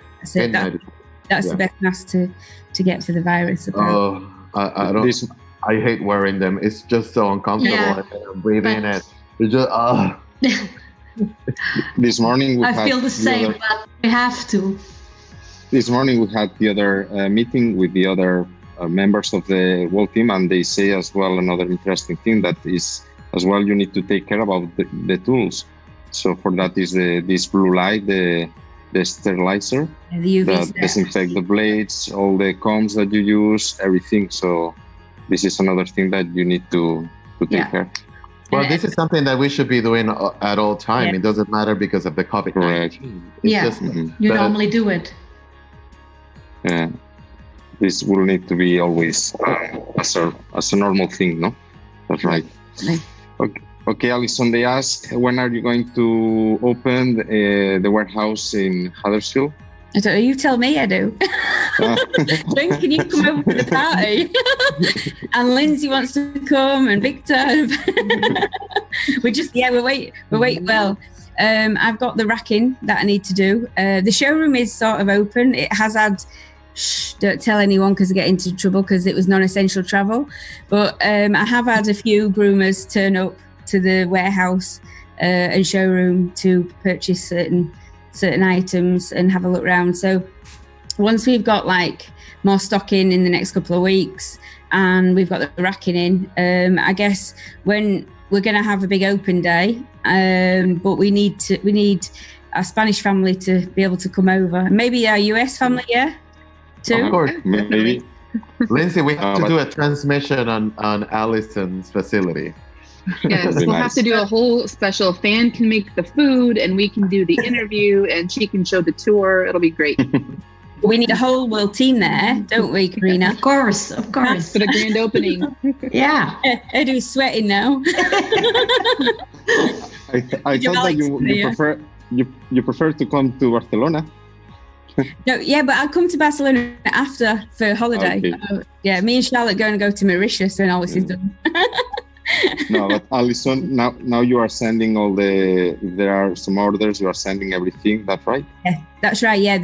That's the best mask to get for the virus. Oh, I hate wearing them. It's just so uncomfortable. I'm breathing it. It's just, This morning I feel the same, but we have to. This morning we had the other meeting with the other members of the whole team, and they say as well another interesting thing that is as well you need to take care about the tools. So for that is this blue light, the sterilizer, the UV that disinfect the blades, all the combs that you use, everything. So this is another thing that you need to take care. Well, this is something that we should be doing at all time. It doesn't matter because of the COVID-19. You normally do it. Yeah, this will need to be always as a normal thing, no? That's right. Okay, Alison, they ask, when are you going to open the warehouse in Huddersfield? I don't know, you tell me, I do. When can you come over to the party? And Lindsay wants to come, and Victor. We're waiting. Well, I've got the racking that I need to do. The showroom is sort of open. It has had, don't tell anyone because I get into trouble because it was non-essential travel. But I have had a few groomers turn up to the warehouse and showroom to purchase certain items and have a look around. So once we've got like more stock in the next couple of weeks and we've got the racking in, I guess when we're going to have a big open day, but we need our Spanish family to be able to come over, maybe our US family too. Of course, maybe. Lindsay, we have to do a transmission on Alison's facility. Yes, we'll have to do a whole special. Fan can make the food and we can do the interview and she can show the tour. It'll be great. We need a whole world team there, don't we, Corinna? Of course. For the grand opening. Yeah. Edu's sweating now. I thought that you prefer to come to Barcelona. No, but I'll come to Barcelona after for holiday. Okay. Me and Charlotte going to go to Mauritius when all this is done. No, but Alison, now you are sending if there are some orders, you are sending everything, that's right? Yeah, that's right, yeah.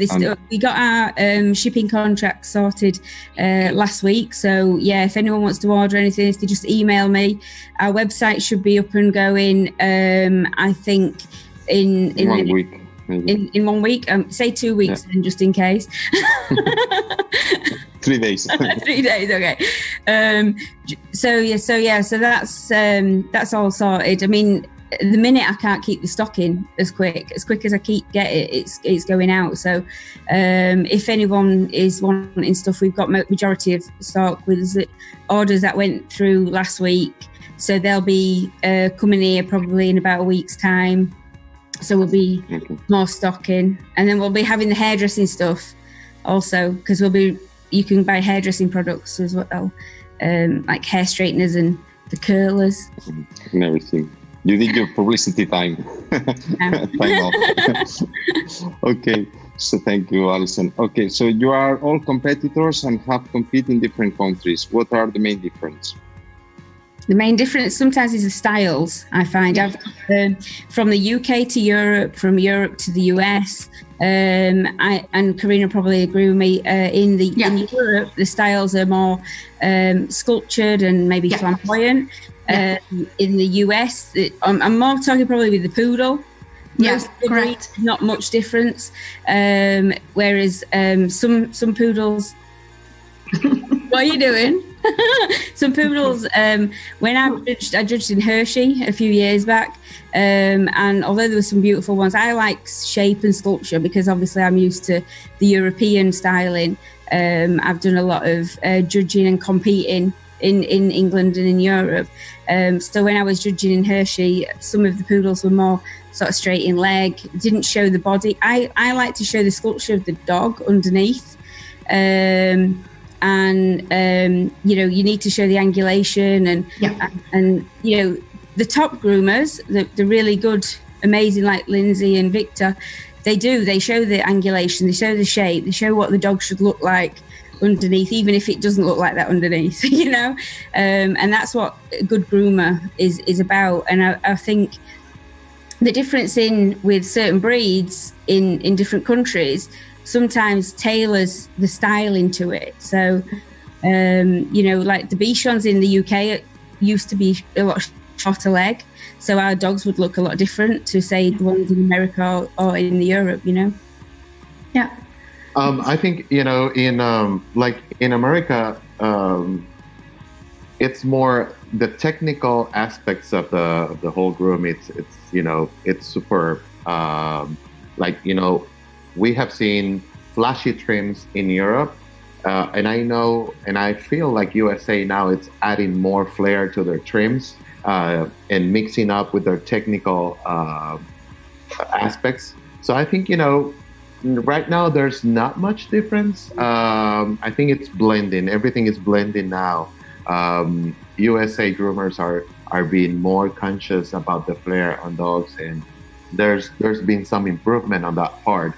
We got our shipping contract sorted last week, so if anyone wants to order anything, if they just email me. Our website should be up and going, I think, in 1 week. In 1 week, say 2 weeks then, just in case. 3 days. 3 days, okay. So that's all sorted. I mean, at the minute I can't keep the stock in as quick as I get it, it's going out. So if anyone is wanting stuff, we've got majority of stock with orders that went through last week. So they'll be coming here probably in about a week's time. So we'll be more stock in, and then we'll be having the hairdressing stuff also, because you can buy hairdressing products as well, like hair straighteners and the curlers and everything. You did your publicity time. Time off. Okay, so thank you, Alison. Okay, so you are all competitors and have competed in different countries. What are the main differences? The main difference sometimes is the styles, I find. I've from the UK to Europe, from Europe to the US, and Corinna probably agree with me, in Europe, the styles are more sculptured and maybe flamboyant. In the US, I'm more talking probably with the poodle. Yes, correct. Not much difference. Whereas some poodles... What are you doing? Some poodles, when I judged in Hershey a few years back, and although there were some beautiful ones, I like shape and sculpture because obviously I'm used to the European styling. I've done a lot of judging and competing in England and in Europe. So when I was judging in Hershey, some of the poodles were more sort of straight in leg, didn't show the body. I like to show the sculpture of the dog underneath. And you need to show the angulation and the top groomers, the really good, amazing, like Lindsey and Victor, they show the angulation, they show the shape, they show what the dog should look like underneath, even if it doesn't look like that underneath, you know. And that's what a good groomer is about. And I think the difference with certain breeds in different countries sometimes tailors the style into it. So, you know, like the Bichons in the UK, it used to be a lot shorter leg. So our dogs would look a lot different to, say, the ones in America or in Europe, you know? Yeah. I think, you know, in America, it's more the technical aspects of the whole groom. It's you know, it's superb. Like, you know, we have seen flashy trims in Europe, and I know, and I feel like USA now it's adding more flair to their trims and mixing up with their technical aspects. So I think, you know, right now there's not much difference. I think it's blending. Everything is blending now. USA groomers are being more conscious about the flair on dogs, and there's been some improvement on that part.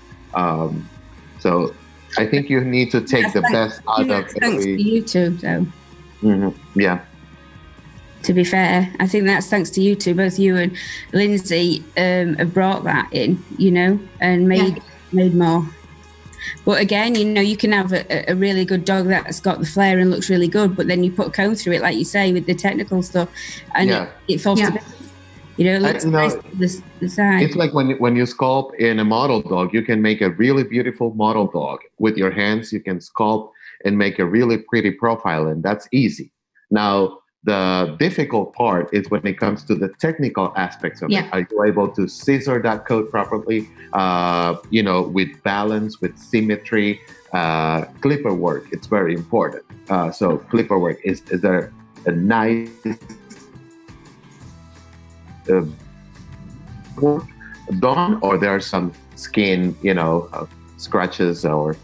So I think you need to take the best out of every... Thanks to YouTube, though. Mm-hmm. Yeah. To be fair, I think that's thanks to you two. Both you and Lindsey have brought that in, you know, and made more. But again, you know, you can have a really good dog that's got the flair and looks really good, but then you put a comb through it, like you say, with the technical stuff, and it falls to bits. You know, it looks nice to the side. It's like when you sculpt in a model dog, you can make a really beautiful model dog with your hands. You can sculpt and make a really pretty profile, and that's easy. Now, the difficult part is when it comes to the technical aspects of it. Are you able to scissor that coat properly? You know, with balance, with symmetry, clipper work. It's very important. So clipper work, is there a nice work done, or there are some skin, you know, scratches or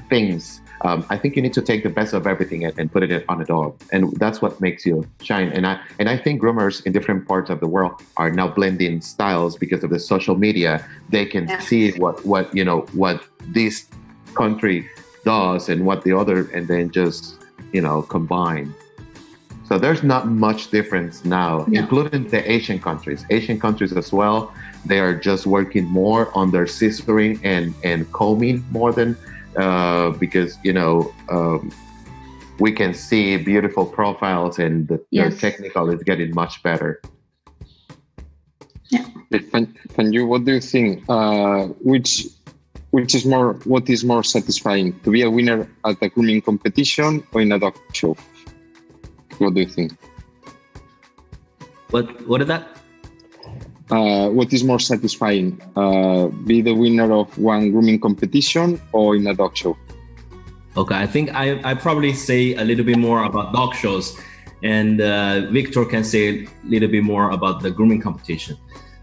things? I think you need to take the best of everything and put it on a dog, and that's what makes you shine. And I think groomers in different parts of the world are now blending styles because of the social media. They can see what you know, what this country does and what the other, and then just, you know, combine. So there's not much difference now, including the Asian countries. Asian countries as well, they are just working more on their scissoring and combing more than. Because, you know, we can see beautiful profiles, and their technical is getting much better. Yeah. Fanju, what do you think? What is more satisfying, to be a winner at a grooming competition or in a dog show? What do you think? What is that? What is more satisfying, be the winner of one grooming competition or in a dog show? Okay, I think I probably say a little bit more about dog shows, and Victor can say a little bit more about the grooming competition.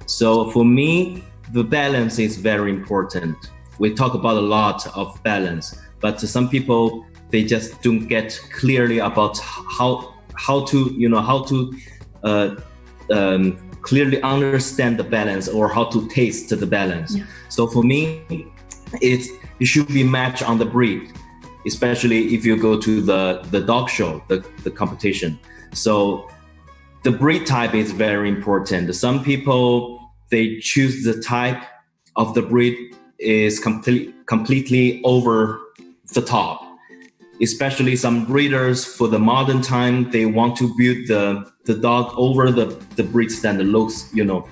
So for me, the balance is very important. We talk about a lot of balance, but some people, they just don't get clearly about how to clearly understand the balance, or how to taste the balance. So for me, it should be matched on the breed, especially if you go to the dog show, the competition. So the breed type is very important. Some people, they choose the type of the breed is completely over the top. Especially some breeders for the modern time, they want to build the dog over the breed standard looks, you know.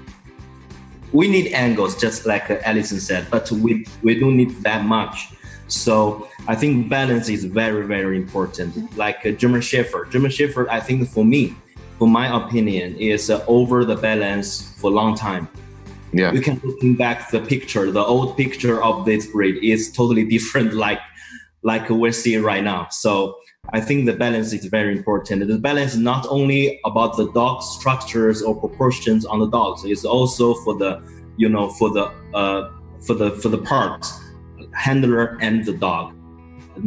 We need angles, just like Alison said, but we don't need that much. So I think balance is very, very important. Like German Shepherd, I think for me, for my opinion, is over the balance for a long time. Yeah. You can looking back the old picture of this breed is totally different, like we're seeing right now. So I think the balance is very important. The balance is not only about the dog structures or proportions on the dogs. It's also for the parts, handler and the dog,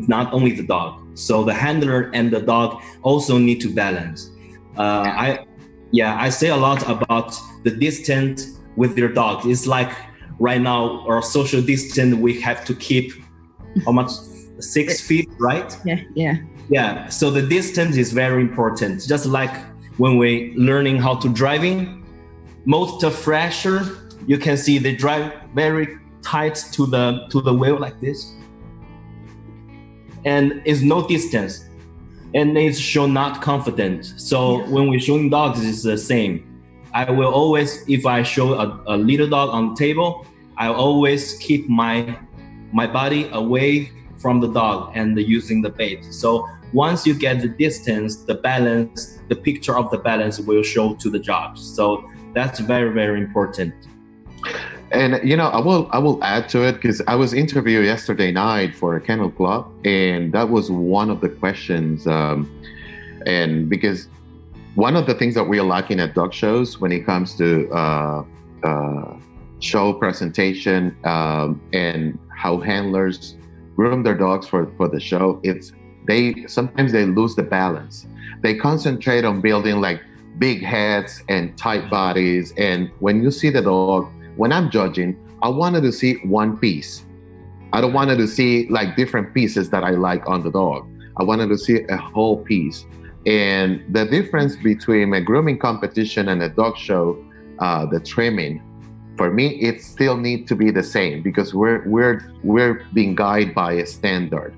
not only the dog. So the handler and the dog also need to balance. Yeah, I say a lot about the distance with your dog. It's like right now our social distance, we have to keep how much? 6 feet, right? Yeah. So the distance is very important. Just like when we learning how to driving, most of fresher, you can see they drive very tight to the wheel like this, and it's no distance, and it's show not confident. So when we're showing dogs, it's the same. I will always, if I show a little dog on the table, I always keep my body away from the dog and using the bait. So once you get the distance, the balance, the picture of the balance will show to the judge. So that's very, very important. And I will add to it, because I was interviewed yesterday night for a kennel club, and that was one of the questions. And because one of the things that we are lacking at dog shows when it comes to show presentation and how handlers groom their dogs for the show, sometimes they lose the balance. They concentrate on building like big heads and tight bodies, and when you see the dog, when I'm judging, I wanted to see one piece. I don't want to see like different pieces that I like on the dog. I wanted to see a whole piece. And the difference between a grooming competition and a dog show, the trimming, for me, it still needs to be the same, because we're being guided by a standard.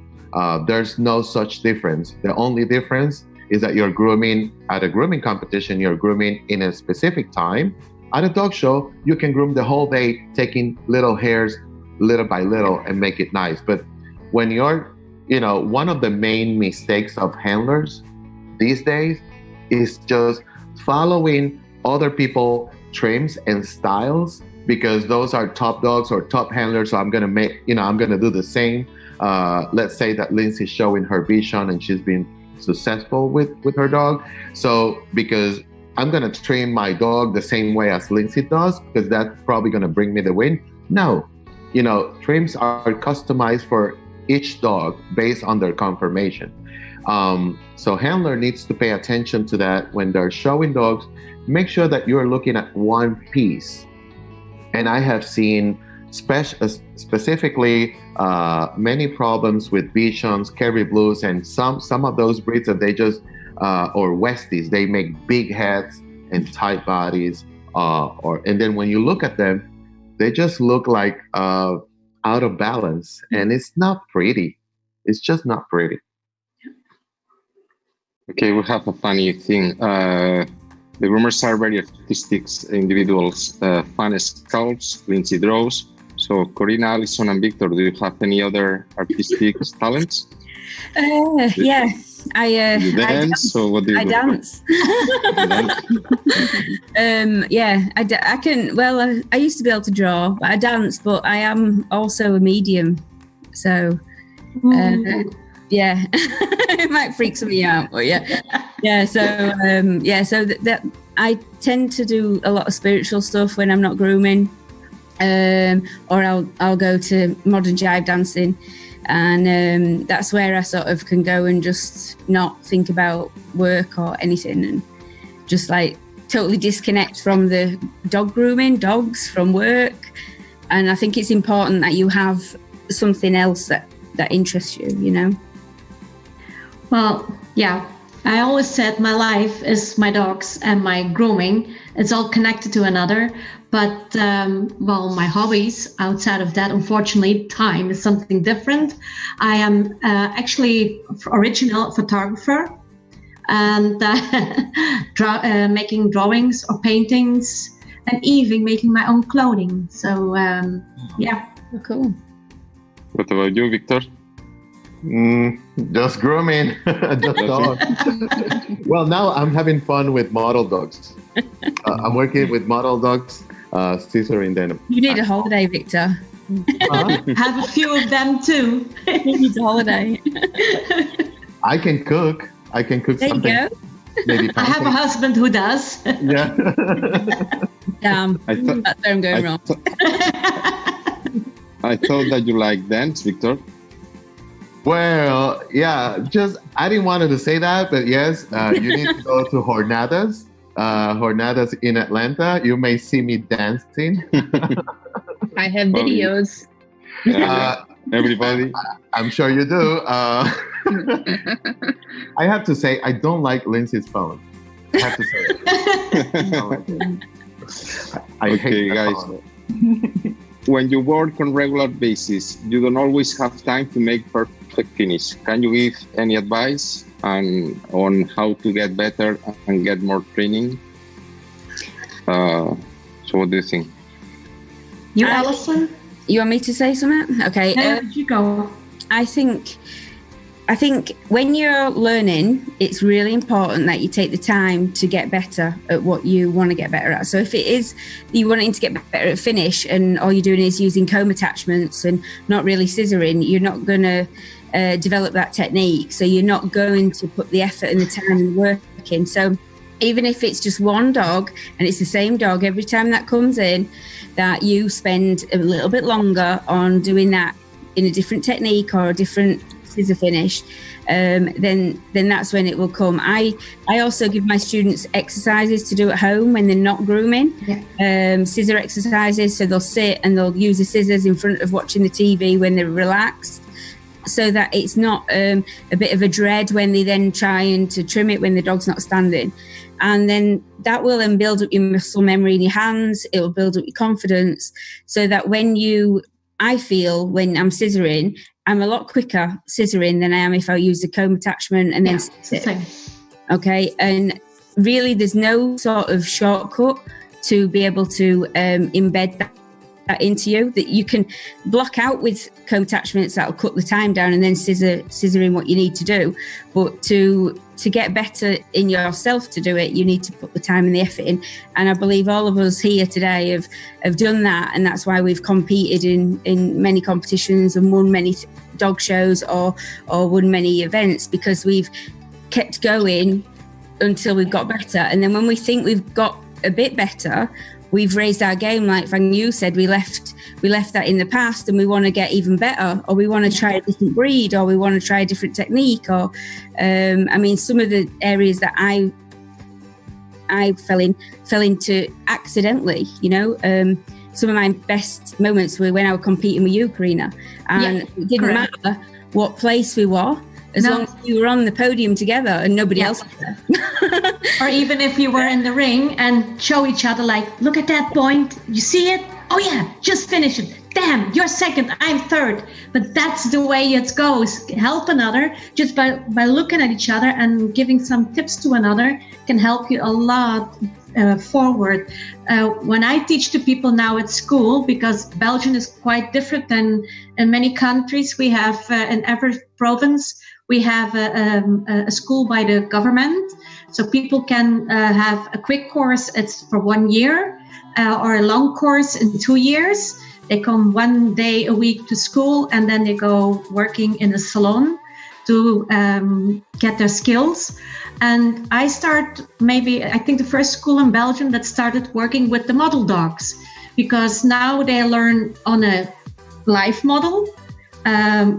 There's no such difference. The only difference is that you're grooming at a grooming competition, you're grooming in a specific time. At a dog show, you can groom the whole day, taking little hairs little by little and make it nice. But when you're, one of the main mistakes of handlers these days is just following other people trims and styles, because those are top dogs or top handlers. So I'm going to do the same. Let's say that Lindsey's showing her Bichon and she's been successful with her dog. So because I'm going to train my dog the same way as Lindsey does, because that's probably going to bring me the win. No, trims are customized for each dog based on their conformation. So handler needs to pay attention to that when they're showing dogs. Make sure that you're looking at one piece. And I have seen specifically many problems with Bichons, Kerry Blues, and some of those breeds that they just or Westies, they make big heads and tight bodies, and then when you look at them, they just look like out of balance, and it's not pretty. It's just not pretty. Okay, we have a funny thing. The groomers are very artistic individuals, fun scouts, Lindsey draws. So Corinna, Alison, and Victor, do you have any other artistic talents? Yeah, I dance. So what do you do? Dance. Yeah, I can. Well, I used to be able to draw, but I dance. But I am also a medium, so yeah, it might freak some of you out, but yeah. So so that I tend to do a lot of spiritual stuff when I'm not grooming, or I'll go to modern jive dancing. And that's where I sort of can go and just not think about work or anything, and just like totally disconnect from the dog grooming, dogs from work. And I think it's important that you have something else that interests you, Well, yeah, I always said my life is my dogs and my grooming. It's all connected to another. But, my hobbies outside of that, unfortunately, time is something different. I am actually original photographer and making drawings or paintings, and even making my own clothing. So, yeah. Oh, cool. What about you, Victor? Just grooming, just dogs. Well, now I'm having fun with model dogs. I'm working with model dogs. Scissoring them. You need a holiday, Victor. Have a few of them too. You need a holiday. I can cook. There something. You go. Maybe I have a husband who does. Yeah. Damn. That's where I'm going wrong. I thought that you like dance, Victor. Well, yeah. I didn't want to say that, but yes, you need to go to jornadas. jornadas in Atlanta, you may see me dancing. I have videos. Everybody. I'm sure you do. I have to say, I don't like Lindsey's phone. I have to say it. I hate guys. Phone. When you work on regular basis, you don't always have time to make perfect finish. Can you give any advice on how to get better and get more training? So what do you think? You, Alison? You want me to say something? Okay. You go. I think when you're learning, it's really important that you take the time to get better at what you want to get better at. So if it is you wanting to get better at finish and all you're doing is using comb attachments and not really scissoring, you're not going to develop that technique. So you're not going to put the effort and the time and work in. So even if it's just one dog and it's the same dog every time that comes in, that you spend a little bit longer on doing that in a different technique or a different scissor finish, then that's when it will come. I also give my students exercises to do at home when they're not grooming, scissor exercises. So they'll sit and they'll use the scissors in front of watching the TV when they're relaxed, so that it's not a bit of a dread when they then trying to trim it when the dog's not standing. And then that will then build up your muscle memory in your hands. It will build up your confidence, so that I feel when I'm scissoring, I'm a lot quicker scissoring than I am if I use the comb attachment and then sit. Okay, and really there's no sort of shortcut to be able to embed that into you, that you can block out with comb attachments that will cut the time down and then scissoring what you need to do. But to get better in yourself to do it, you need to put the time and the effort in. And I believe all of us here today have done that, and that's why we've competed in many competitions and won many dog shows or won many events, because we've kept going until we've got better. And then when we think we've got a bit better, we've raised our game. Like Fang Yu said, we left that in the past and we want to get even better, or we want to try a different breed, or we want to try a different technique, or some of the areas that I fell into accidentally, some of my best moments were when I was competing with you, Corinna, and it didn't matter what place we were, as long as we were on the podium together and nobody else was there. Or even if you were in the ring and show each other, like, look at that point, you see it? Oh yeah, just finish it. Damn, you're second, I'm third. But that's the way it goes. Help another just by looking at each other and giving some tips to another can help you a lot forward. When I teach to people now at school, because Belgium is quite different than in many countries, we have in every province, we have a school by the government. So people can have a quick course, it's for 1 year, or a long course in 2 years. They come 1 day a week to school, and then they go working in a salon to get their skills. And I think the first school in Belgium that started working with the model dogs, because now they learn on a live model,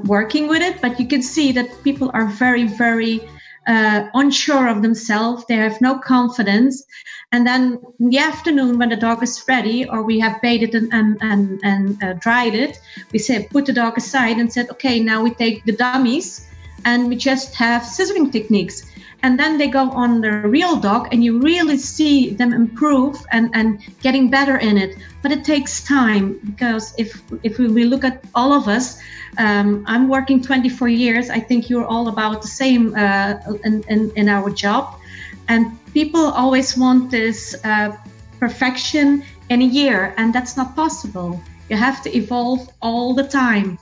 working with it, but you can see that people are very, very unsure of themselves. They have no confidence. And then in the afternoon, when the dog is ready, or we have baited and dried it, we say, put the dog aside and said, okay, now we take the dummies and we just have scissoring techniques. And then they go on the real dog, and you really see them improve and getting better in it. But it takes time, because if we look at all of us, I'm working 24 years. I think you're all about the same in our job. And people always want this perfection in a year, and that's not possible. You have to evolve all the time,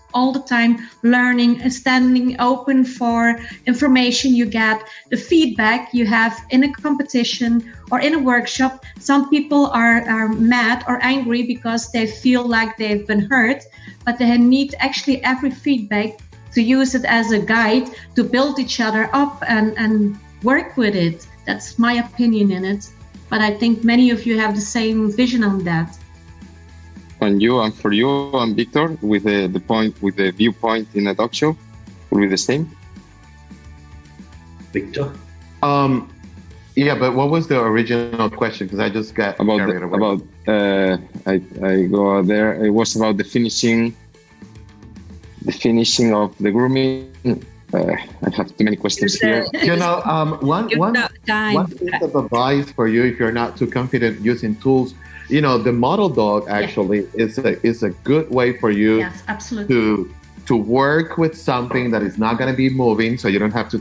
learning and standing open for information you get, the feedback you have in a competition or in a workshop. Some people are mad or angry because they feel like they've been hurt, but they need actually every feedback to use it as a guide to build each other up and work with it. That's my opinion in it. But I think many of you have the same vision on that. And for you and Victor, with the viewpoint in a dog show, will be the same? Victor? Yeah, but what was the original question? Because I just got carried away. I go there. It was about the finishing of the grooming. I have too many questions here. One piece of advice for you, if you're not too confident using tools, the model dog actually is a good way for you. Yes, absolutely. To work with something that is not going to be moving, so you don't have to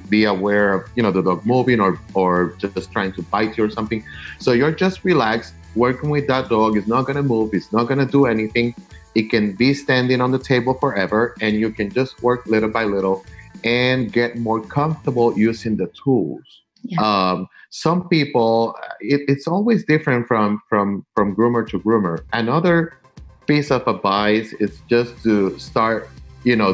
be aware of the dog moving or just trying to bite you or something. So you're just relaxed working with that dog. It's not going to move. It's not going to do anything. It can be standing on the table forever, and you can just work little by little and get more comfortable using the tools. Yeah. Some people, it's always different from groomer to groomer. Another piece of advice is just to start,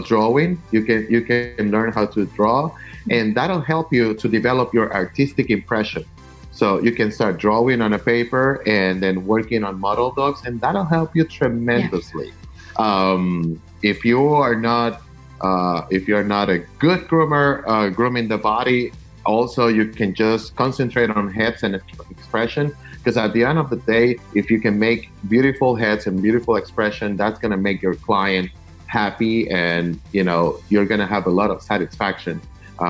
drawing. You can learn how to draw, and that'll help you to develop your artistic impression. So you can start drawing on a paper and then working on model dogs, and that'll help you tremendously. Yeah. If you're not a good groomer, grooming the body, also you can just concentrate on heads and expression. Because at the end of the day, if you can make beautiful heads and beautiful expression, that's going to make your client happy, and you're going to have a lot of satisfaction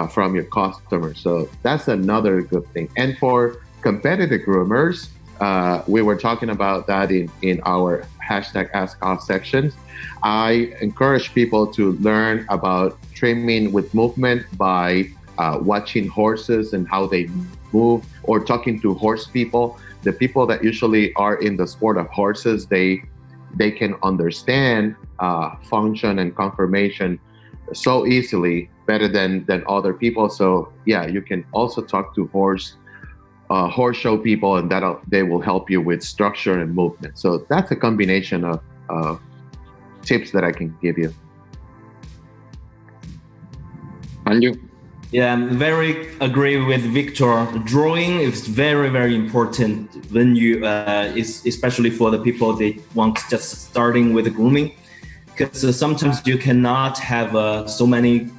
from your customers. So that's another good thing. And for competitive groomers, we were talking about that in our #AskUs sections. I encourage people to learn about trimming with movement by watching horses and how they move, or talking to horse people. The people that usually are in the sport of horses, they can understand function and conformation so easily, better than other people. So yeah, you can also talk to horse show people, and they will help you with structure and movement. So that's a combination of tips that I can give you. And you? Yeah, I'm very agree with Victor. Drawing is very, very important when you, especially for the people that want just starting with grooming, because sometimes you cannot have so many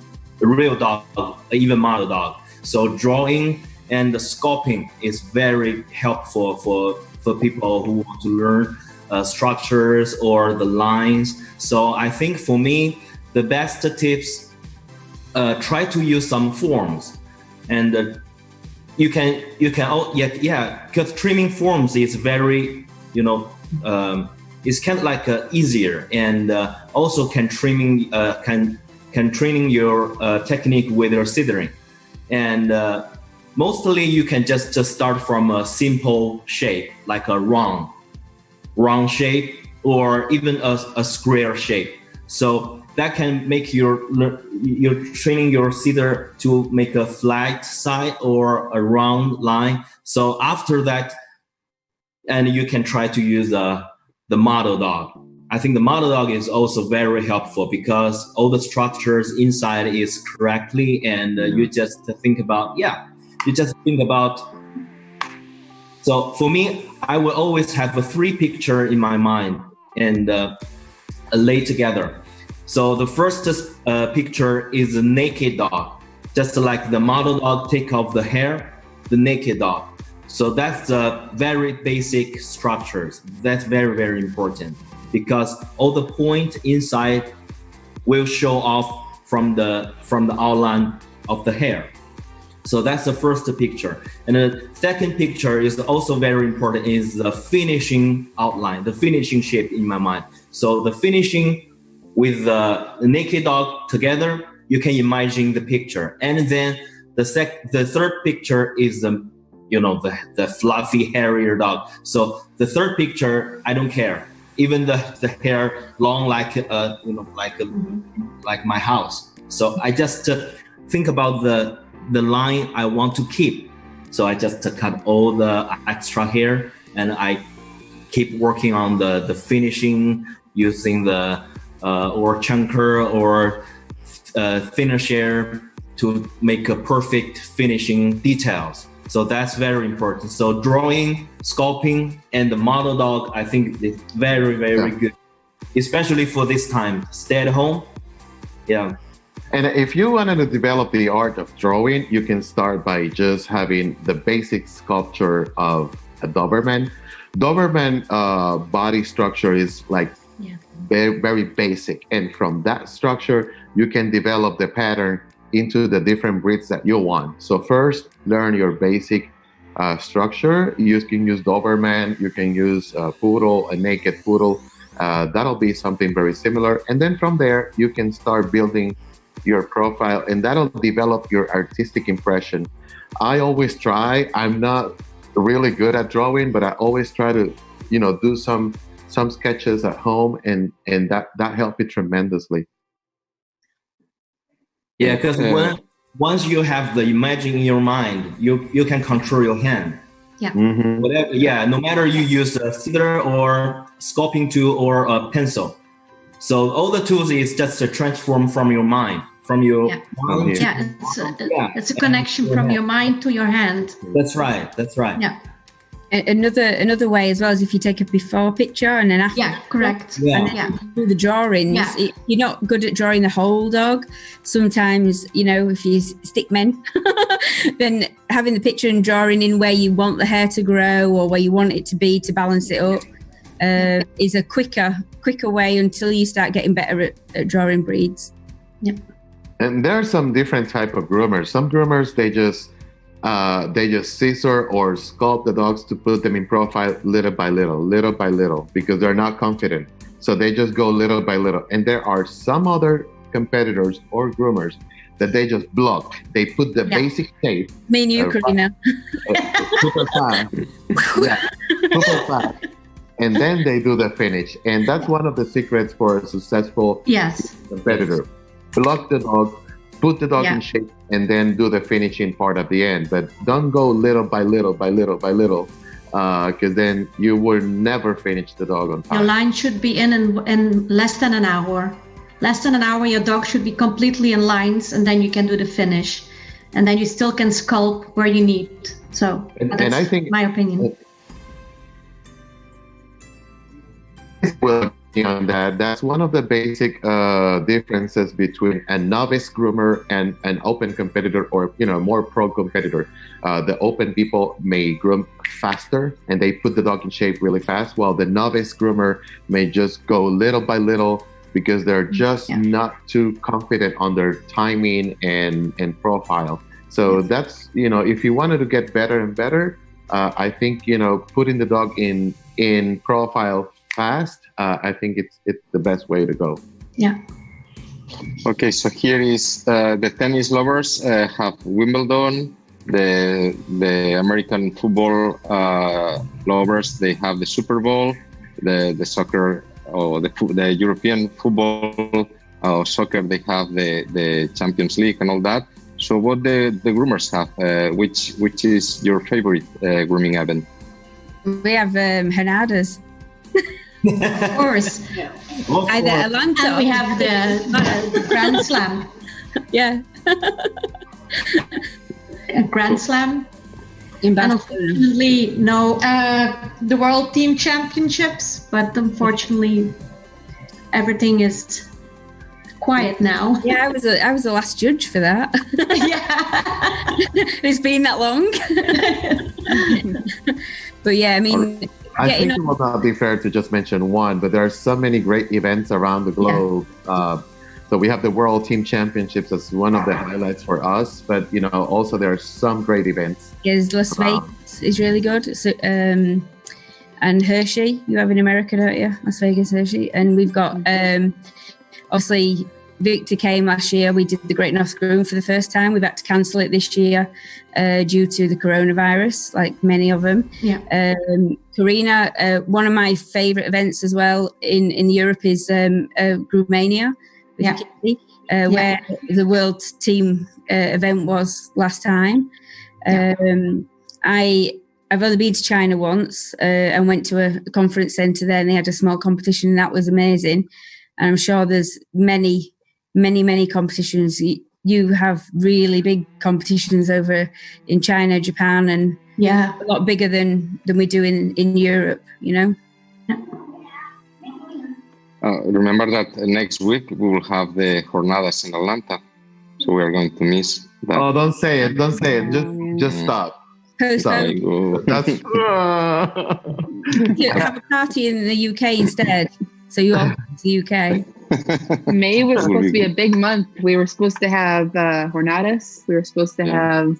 real dog, even model dog. So drawing and the sculpting is very helpful for people who want to learn structures or the lines. So I think for me, the best tips. Try to use some forms, and you can because trimming forms is very it's kind of like easier, and also can training your technique with your scissoring, and mostly you can just start from a simple shape like a round shape, or even a square shape. So that can make you're training your scissor to make a flat side or a round line. So after that, and you can try to use the model dog. I think the model dog is also very helpful because all the structures inside is correctly, and you just think about. So for me, I will always have a 3 picture in my mind and lay together. So the first picture is a naked dog, just like the model dog take off the hair, the naked dog. So that's the very basic structures. That's very, very important because all the point inside will show off from the outline of the hair. So that's the first picture. And the second picture is also very important, is the finishing outline, the finishing shape in my mind. So the finishing with the naked dog together, you can imagine the picture. And then the third picture is the fluffy, hairier dog. So the third picture, I don't care. Even the hair long like my house. So I just think about the line I want to keep. So I just cut all the extra hair, and I keep working on the finishing using the or chunker or finisher to make a perfect finishing details. So that's very important. So drawing, sculpting, and the model dog, I think it's very, very good, especially for this time. Stay at home. Yeah. And if you wanted to develop the art of drawing, you can start by just having the basic sculpture of a Doberman. Doberman body structure is like very, very basic. And from that structure, you can develop the pattern into the different breeds that you want. So first, learn your basic structure. You can use Doberman, you can use Poodle, a naked Poodle. That'll be something very similar. And then from there, you can start building your profile, and that'll develop your artistic impression. I always try, I'm not really good at drawing, but I always try to, do some sketches at home, and that helped me tremendously. Yeah, because once you have the imagine in your mind, you can control your hand. Yeah. Mm-hmm. Whatever. Yeah, no matter you use a scissor or sculpting tool or a pencil. So all the tools is just to transform from your mind, from your mind. It's a connection from your mind to your hand. That's right. Yeah. Another way as well is if you take a before picture and an after. Yeah, correct. And then do the drawings. Yeah. You're not good at drawing the whole dog. Sometimes, if you stick men, then having the picture and drawing in where you want the hair to grow or where you want it to be to balance it up is a quicker way until you start getting better at drawing breeds. Yep. And there are some different type of groomers. Some groomers, they just scissor or sculpt the dogs to put them in profile little by little, because they're not confident. So they just go little by little. And there are some other competitors or groomers that they just block. They put the basic shape. Me and you, Corinna. Super fast. Super fast. And then they do the finish. And that's one of the secrets for a successful competitor. Block the dog, put the dog in shape, and then do the finishing part at the end. But don't go little by little, because then you will never finish the dog on time. Your line should be in less than an hour. Less than an hour, your dog should be completely in lines, and then you can do the finish. And then you still can sculpt where you need. So that's I think, my opinion. Well, on that's one of the basic differences between a novice groomer and an open competitor, or more pro competitor. The open people may groom faster and they put the dog in shape really fast, while the novice groomer may just go little by little because they're just not too confident on their timing and profile. So that's if you wanted to get better and better, I think putting the dog in profile fast, I think it's the best way to go. Yeah. Okay, so here is the tennis lovers have Wimbledon. The American football lovers, they have the Super Bowl. The soccer or the European football or soccer, they have the Champions League and all that. So what the groomers have? Which is your favorite grooming event? We have Jornadas. Of course. Either Atlanta. And we have the Grand Slam. Yeah. A Grand Slam. And unfortunately, no, the World Team Championships, but unfortunately, everything is quiet now. Yeah, I was the last judge for that. It's been that long. But yeah, I mean, I think it will not be fair to just mention one, but there are so many great events around the globe. So we have the World Team Championships as one of the highlights for us, but also there are some great events. Yes, Las Vegas is really good. So, and Hershey, you have in America, don't you? Las Vegas, Hershey, and we've got obviously Victor came last year. We did the Great North Groom for the first time. We've had to cancel it this year due to the coronavirus, like many of them. Yeah. Corinna, one of my favourite events as well in Europe is Groomania, where the World Team event was last time. I've only been to China once and went to a conference centre there, and they had a small competition, and that was amazing. And I'm sure there's many competitions. You have really big competitions over in China, Japan, and a lot bigger than we do in Europe, Remember that next week we will have the Jornadas in Atlanta. So we are going to miss that. Oh, don't say it. Don't say it. Just stop. Stop. That's Have a party in the UK instead. So you all come to the UK. May was supposed to be a big month. We were supposed to have Jornadas. We were supposed to have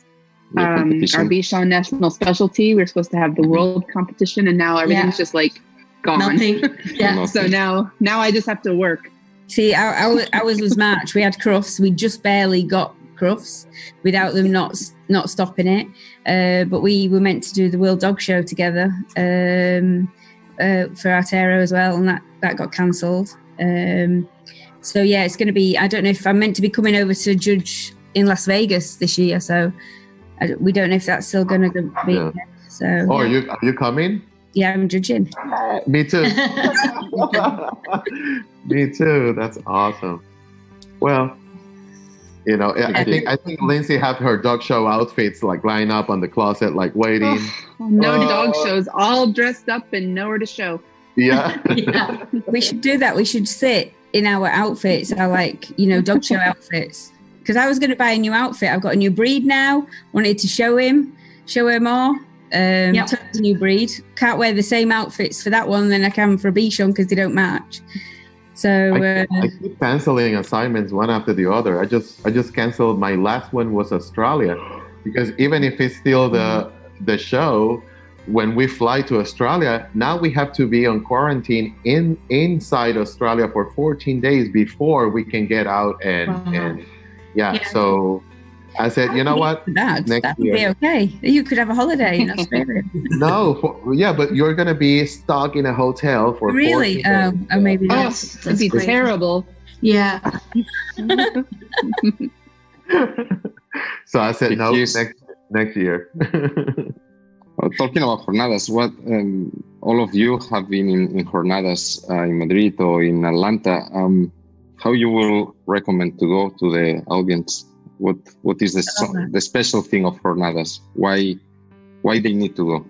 our 𝐵𝐆 national specialty. We were supposed to have the world competition, and now everything's just like gone. Nothing. Yeah. So now I just have to work. See, ours was March. We had Crufts. We just barely got Crufts without them not stopping it. But we were meant to do the World Dog Show together for Artero as well, and that got cancelled. So yeah, it's going to be. I don't know if I'm meant to be coming over to judge in Las Vegas this year. So we don't know if that's still going to be. Yeah. So. Oh, are you coming? Yeah, I'm judging. Me too. Me too. That's awesome. Well, I think Lindsey have her dog show outfits like lined up on the closet, like waiting. No dog shows, all dressed up and nowhere to show. Yeah. Yeah. We should do that. We should sit in our outfits, our dog show outfits. Because I was going to buy a new outfit. I've got a new breed now. Wanted to show her more. Totally new breed. Can't wear the same outfits for that one than I can for a 𝐵𝐆 because they don't match. So I keep canceling assignments one after the other. I just canceled. My last one was Australia, because even if it's still the show, when we fly to Australia, now we have to be on quarantine inside Australia for 14 days before we can get out and so I said, you know what? That would be okay. You could have a holiday in Australia. But you're going to be stuck in a hotel for really? Oh, maybe not. That'd be terrible. Yeah. So I said, no, next year. Talking about jornadas, what all of you have been in jornadas in Madrid or in Atlanta. How you will recommend to go to the audience? What is the special thing of jornadas? Why they need to go?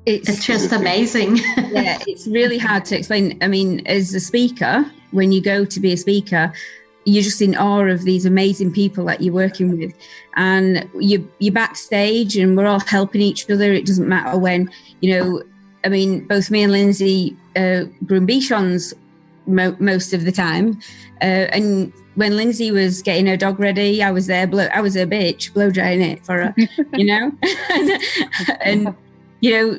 It's just amazing. Yeah, it's really hard to explain. I mean, as a speaker, when you go to be a speaker, you're just in awe of these amazing people that you're working with, and you're backstage, and we're all helping each other. It doesn't matter when, both me and Lindsey groom 𝐵𝐆s most of the time, and when Lindsey was getting her dog ready, I was there. I was her bitch, blow drying it for her, and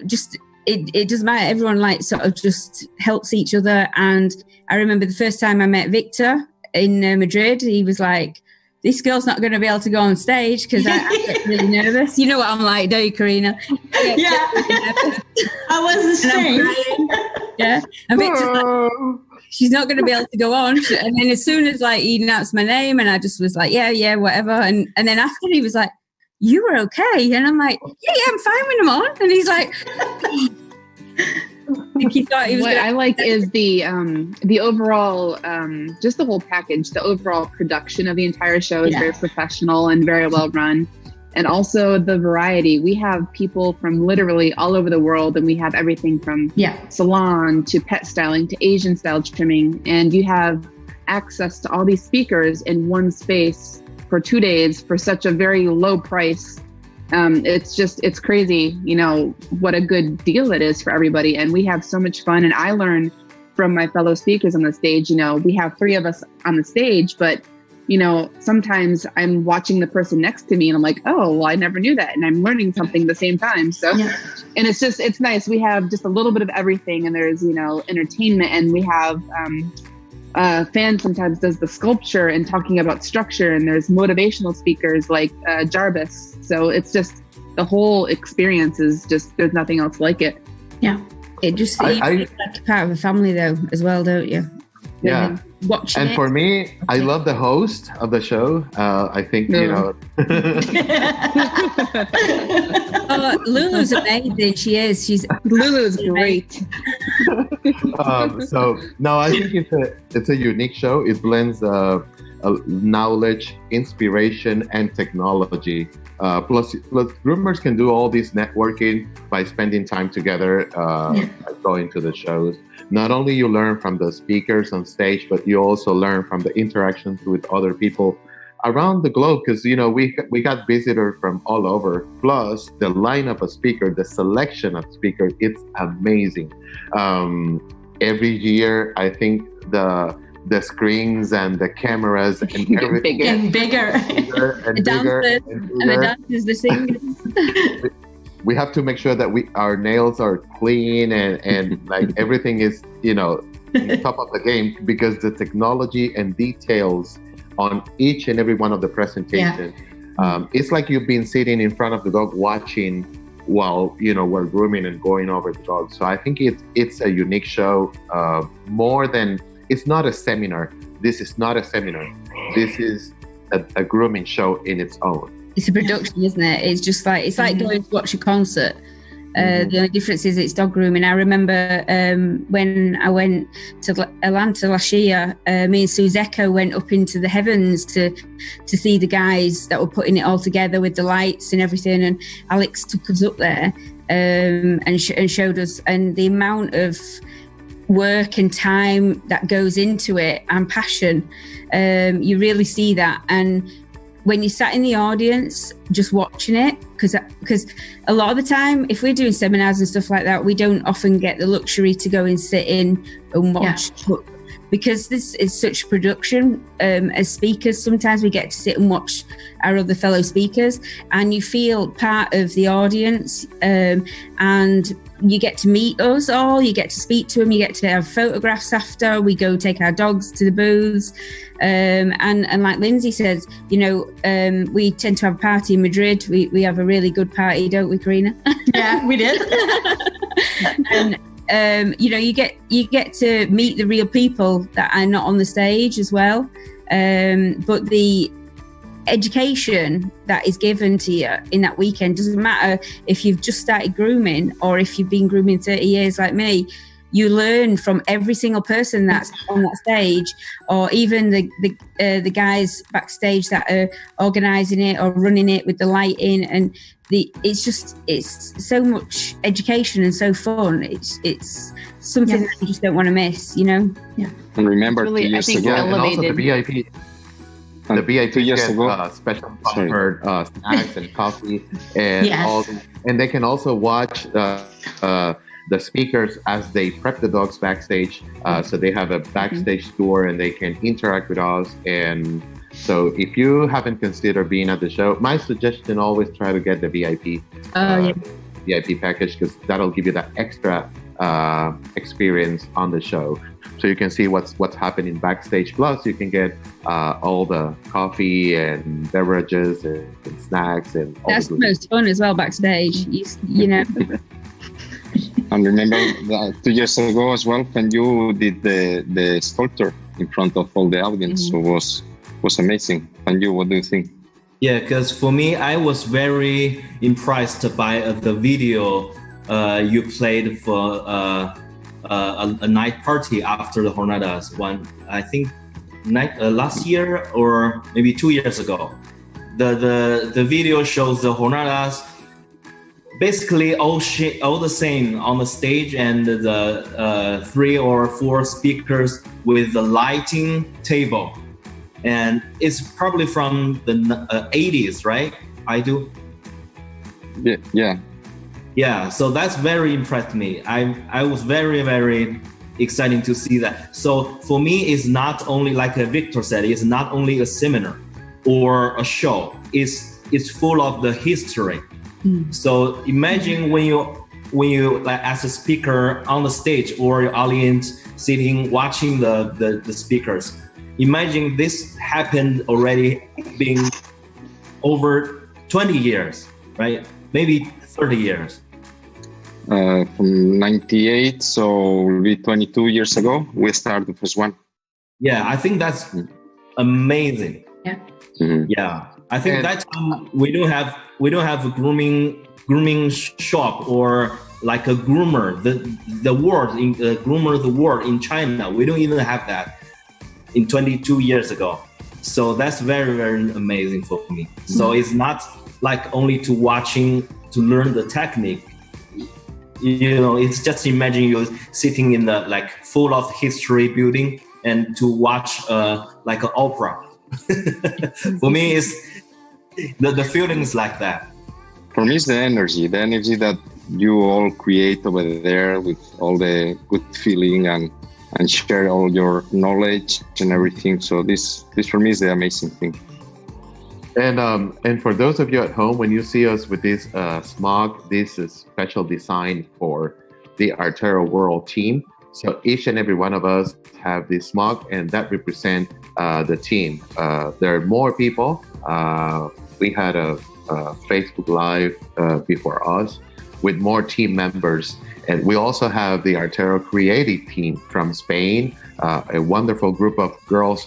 just it doesn't matter. Everyone sort of just helps each other. And I remember the first time I met Victor in Madrid, he was like, "This girl's not going to be able to go on stage," because I get really nervous. You know what I'm like, don't you, Corinna? Yeah, I was the same. Yeah, and Victor's like, she's not going to be able to go on. And then as soon as he announced my name, and I just was like, yeah, whatever. And then after he was like, "You were okay?" And I'm like, yeah, I'm fine when I'm on. And he's like, he thought he was. What I like is the overall, just the whole package. The overall production of the entire show is very professional and very well run. And also the variety. We have people from literally all over the world, and we have everything from salon to pet styling to Asian style trimming. And you have access to all these speakers in one space for 2 days for such a very low price. It's crazy, what a good deal it is for everybody. And we have so much fun. And I learn from my fellow speakers on the stage. We have 3 of us on the stage, but sometimes I'm watching the person next to me and I'm like, oh, well, I never knew that. And I'm learning something at the same time. So, and it's nice. We have just a little bit of everything, and there's, entertainment, and we have, fan sometimes does the sculpture and talking about structure, and there's motivational speakers like Jarvis. So it's just, the whole experience is just, there's nothing else like it. Yeah. It just, you feel like part of a family though, as well, don't you? Yeah. Watching and for me, I love the host of the show. I think, Lulu's amazing. She is. Lulu's great. So no, I think it's a unique show. It blends knowledge, inspiration, and technology. Plus, groomers can do all this networking by spending time together, going to the shows. Not only you learn from the speakers on stage, but you also learn from the interactions with other people around the globe, because we got visitors from all over. Plus the lineup of speakers, the selection of speakers, it's amazing. Every year, I think the screens and the cameras and everything bigger and dancers and the dancers, the singers. We have to make sure that our nails are clean and like everything is on top of the game, because the technology and details on each and every one of the presentations, it's like you've been sitting in front of the dog watching while we're grooming and going over the dog. So I think it's a unique show, more than, it's not a seminar. This is not a seminar. This is a grooming show in its own. It's a production, isn't it? It's just like, it's like going to watch a concert. The only difference is it's dog grooming. I remember when I went to Atlanta last year, me and Suscríbete went up into the heavens to see the guys that were putting it all together with the lights and everything. And Alex took us up there and showed us, and the amount of work and time that goes into it and passion, you really see that. And when you sat in the audience just watching it, because a lot of the time, if we're doing seminars and stuff like that, we don't often get the luxury to go and sit in and watch. But because this is such production, as speakers, sometimes we get to sit and watch our other fellow speakers, and you feel part of the audience, and you get to meet us all, you get to speak to them, you get to have photographs after, we go take our dogs to the booths. And like Lindsey says, we tend to have a party in Madrid. We have a really good party, don't we, Corinna? Yeah, we did. And you get to meet the real people that are not on the stage as well. But the education that is given to you in that weekend doesn't matter if you've just started grooming or if you've been grooming 30 years like me. You learn from every single person that's on that stage, or even the guys backstage that are organising it or running it with the lighting, and it's so much education and so fun. It's something that you just don't want to miss, Yeah. And remember, really, 2 years ago, and also the VIP. The VIP 2 years ago, special offered snacks and coffee and all, and they can also watch the speakers as they prep the dogs backstage. So they have a backstage tour and they can interact with us. And so if you haven't considered being at the show, my suggestion, always try to get the VIP VIP package, because that'll give you that extra experience on the show. So you can see what's happening backstage. Plus you can get all the coffee and beverages and snacks and all. That's the most fun as well backstage. And remember that 2 years ago as well, when you did the sculpture in front of all the audience, so was amazing. And you, what do you think? Yeah, because for me, I was very impressed by the video you played for a night party after the Jornadas one. I think last year or maybe 2 years ago. The video shows the Jornadas basically all the same on the stage, and the 3 or 4 speakers with the lighting table, and it's probably from the 80s, right? I do. Yeah. So that's very impressed me. I was very, very exciting to see that. So for me, it's not only, like Victor said, it's not only a seminar or a show. It's full of the history. So imagine when you like as a speaker on the stage, or your audience sitting watching the speakers. Imagine this happened already being over 20 years, right? Maybe 30 years. From 98, so will be 22 years ago, we started the first one. Yeah, I think that's amazing. Yeah. Yeah, I think that time we don't have a grooming shop or like a groomer. The word in groomer, the word in China, we don't even have that in 22 years ago. So that's very, very amazing for me. So it's not like only to learn the technique. It's just imagine you sitting in the like full of history building and to watch like an opera. For me, it's the feeling is like that. For me, it's the energy that you all create over there with all the good feeling and share all your knowledge and everything. So this for me is the amazing thing. And for those of you at home, when you see us with this smog, this is special design for the Artero World team. So each and every one of us have this smog, and that represent the team. There are more people. We had a Facebook Live before us with more team members. And we also have the Artero creative team from Spain, a wonderful group of girls.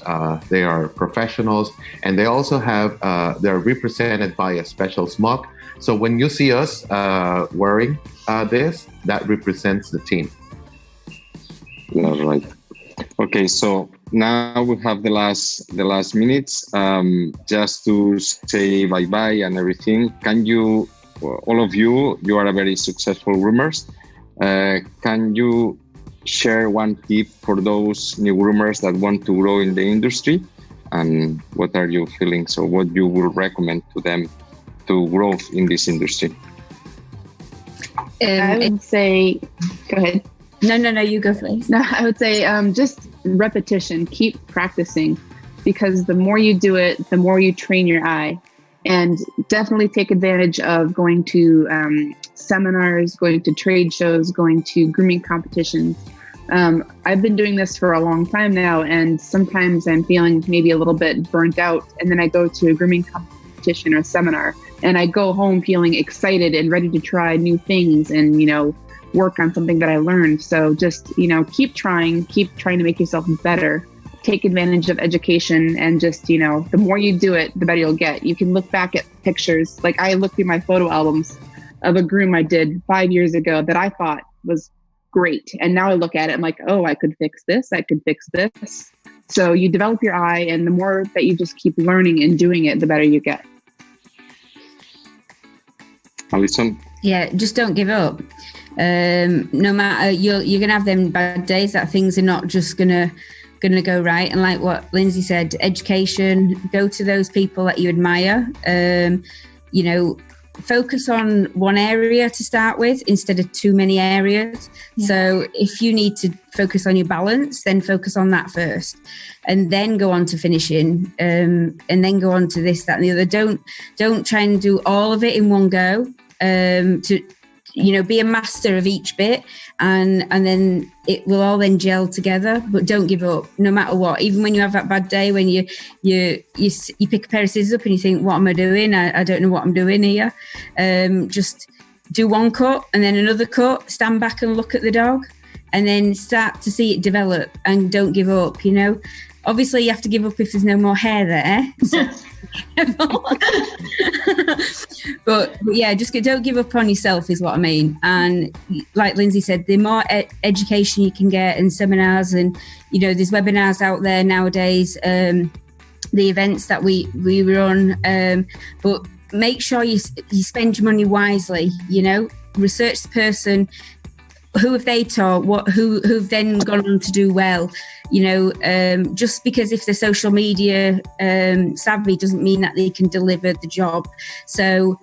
They are professionals, and they also have, they're represented by a special smug. So when you see us wearing this, that represents the team. All right. Okay, so now we have the last minutes. Just to say bye-bye and everything. Can you, all of you are a very successful groomers. Can you share one tip for those new groomers that want to grow in the industry? And what are you feeling? So what you will recommend to them to grow in this industry? I would say, go ahead. No, you go first. No, I would say just repetition. Keep practicing, because the more you do it, the more you train your eye. And definitely take advantage of going to seminars, going to trade shows, going to grooming competitions. I've been doing this for a long time now, and sometimes I'm feeling maybe a little bit burnt out, and then I go to a grooming competition or seminar, and I go home feeling excited and ready to try new things and, work on something that I learned. So just, keep trying to make yourself better. Take advantage of education, and just, the more you do it, the better you'll get. You can look back at pictures. Like I looked through my photo albums of a groom I did 5 years ago that I thought was great. And now I look at it, I'm like, oh, I could fix this. I could fix this. So you develop your eye, and the more that you just keep learning and doing it, the better you get. Alison? Yeah, just don't give up. No matter, you're gonna have them bad days that things are not just gonna go right. And like what Lindsey said, education, go to those people that you admire. Focus on one area to start with instead of too many areas. Yeah. So if you need to focus on your balance, then focus on that first, and then go on to finishing, and then go on to this, that, and the other. Don't try and do all of it in one go. Be a master of each bit, and then it will all then gel together. But don't give up, no matter what. Even when you have that bad day, when you pick a pair of scissors up and you think, what am I doing? I don't know what I'm doing here. Just do one cut and then another cut, stand back and look at the dog, and then start to see it develop, and don't give up. Obviously you have to give up if there's no more hair there. So. but yeah, just don't give up on yourself is what I mean. And like Lindsey said, the more education you can get, and seminars, and there's webinars out there nowadays, the events that we run, but make sure you spend your money wisely. Research the person. Who have they taught? Who've then gone on to do well? Just because if they're social media savvy doesn't mean that they can deliver the job. So,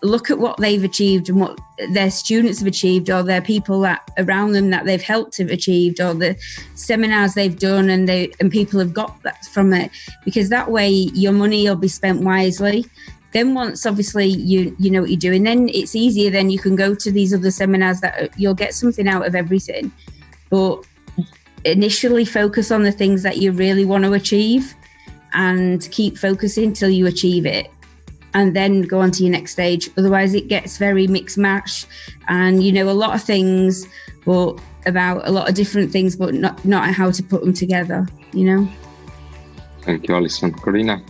look at what they've achieved and what their students have achieved, or their people that around them that they've helped have achieved, or the seminars they've done, and people have got that from it. Because that way your money will be spent wisely. Then once obviously you know what you're doing, then it's easier. Then you can go to these other seminars that you'll get something out of everything. But initially focus on the things that you really want to achieve, and keep focusing till you achieve it, and then go on to your next stage. Otherwise it gets very mixed match, and a lot of things, but about a lot of different things, but not how to put them together. Thank you, Alison. Corinna,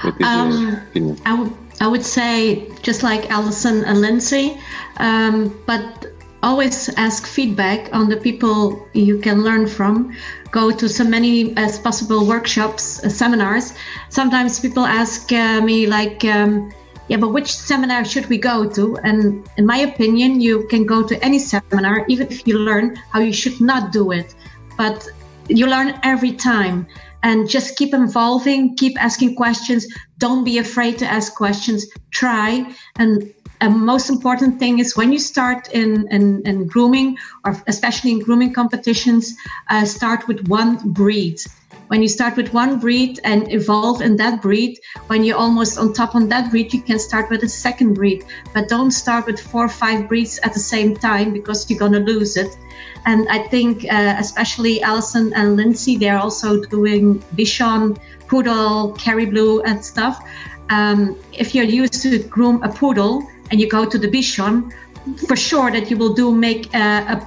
what is your opinion? I would say just like Alison and Lindsey, but always ask feedback on the people you can learn from. Go to so many as possible workshops, seminars. Sometimes people ask me but which seminar should we go to? And in my opinion, you can go to any seminar, even if you learn how you should not do it. But you learn every time. and just keep evolving, keep asking questions. Don't be afraid to ask questions. Try. And a most important thing is when you start in grooming, or especially in grooming competitions, start with one breed. When you start with one breed and evolve in that breed, when you're almost on top on that breed, you can start with a second breed. But don't start with 4 or 5 breeds at the same time, because you're going to lose it. And I think especially Alison and Lindsey, they're also doing Bichon, Poodle, Caribou and stuff. If you're used to groom a Poodle and you go to the Bichon, for sure that you will make a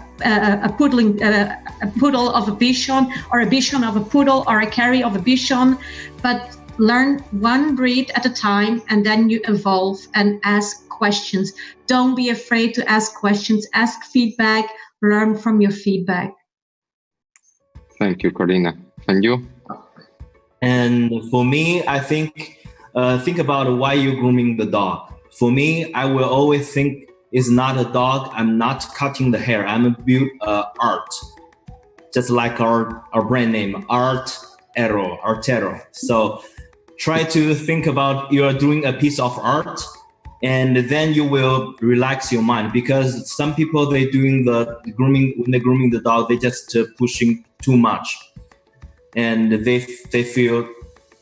poodle of a Bichon, or a Bichon of a Poodle, or a Carry of a Bichon. But learn one breed at a time, and then you evolve and ask questions. Don't be afraid to ask questions. Ask feedback. Learn from your feedback. Thank you, Corinna. And you? And for me, I think about why you're grooming the dog. For me, I will always think it's not a dog. I'm not cutting the hair. I'm a art, just like our brand name, Artero. So try to think about you're doing a piece of art, and then you will relax your mind, because some people, they're doing the grooming, when they're grooming the dog, they just pushing too much, and they feel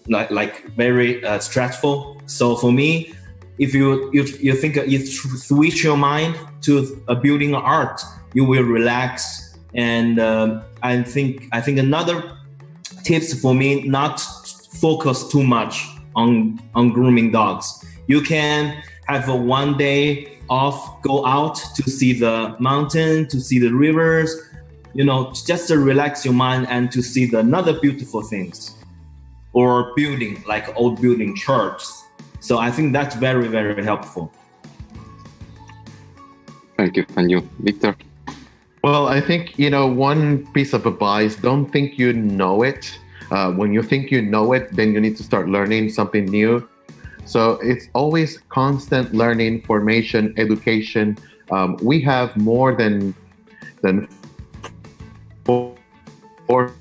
like very stressful. So for me, if you think you switch your mind to building art, you will relax. And I think another tips for me, not focus too much on grooming dogs. You can have a one day off, go out to see the mountain, to see the rivers, just to relax your mind and to see the another beautiful things, or building, like old building, churches. So I think that's very, very helpful. Thank you. And you, Victor? Well, I think, one piece of advice, don't think you know it. When you think you know it, then you need to start learning something new. So it's always constant learning, formation, education. We have more than 4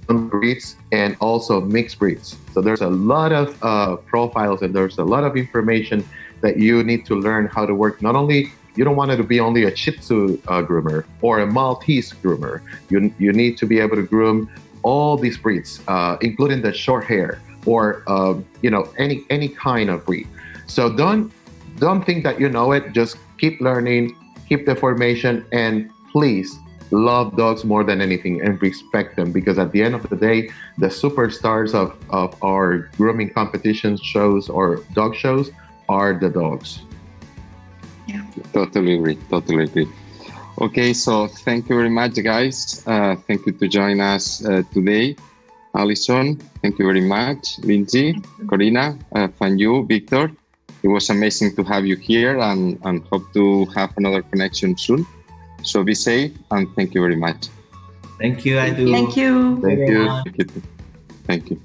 breeds and also mixed breeds. So there's a lot of profiles, and there's a lot of information that you need to learn how to work. Not only, you don't want it to be only a Shih Tzu groomer or a Maltese groomer. You need to be able to groom all these breeds, including the short hair, or any kind of breed. So don't think that you know it. Just keep learning, keep the formation, and please love dogs more than anything, and respect them, because at the end of the day, the superstars of our grooming competition shows or dog shows are the dogs. Yeah, totally agree. Okay, so thank you very much, guys. Thank you to join us today. Alison, thank you very much. Lindsey, Corinna, and you, Victor. It was amazing to have you here, and hope to have another connection soon. So be safe, and thank you very much. Thank you, I do. Thank you. Thank you. Thank you.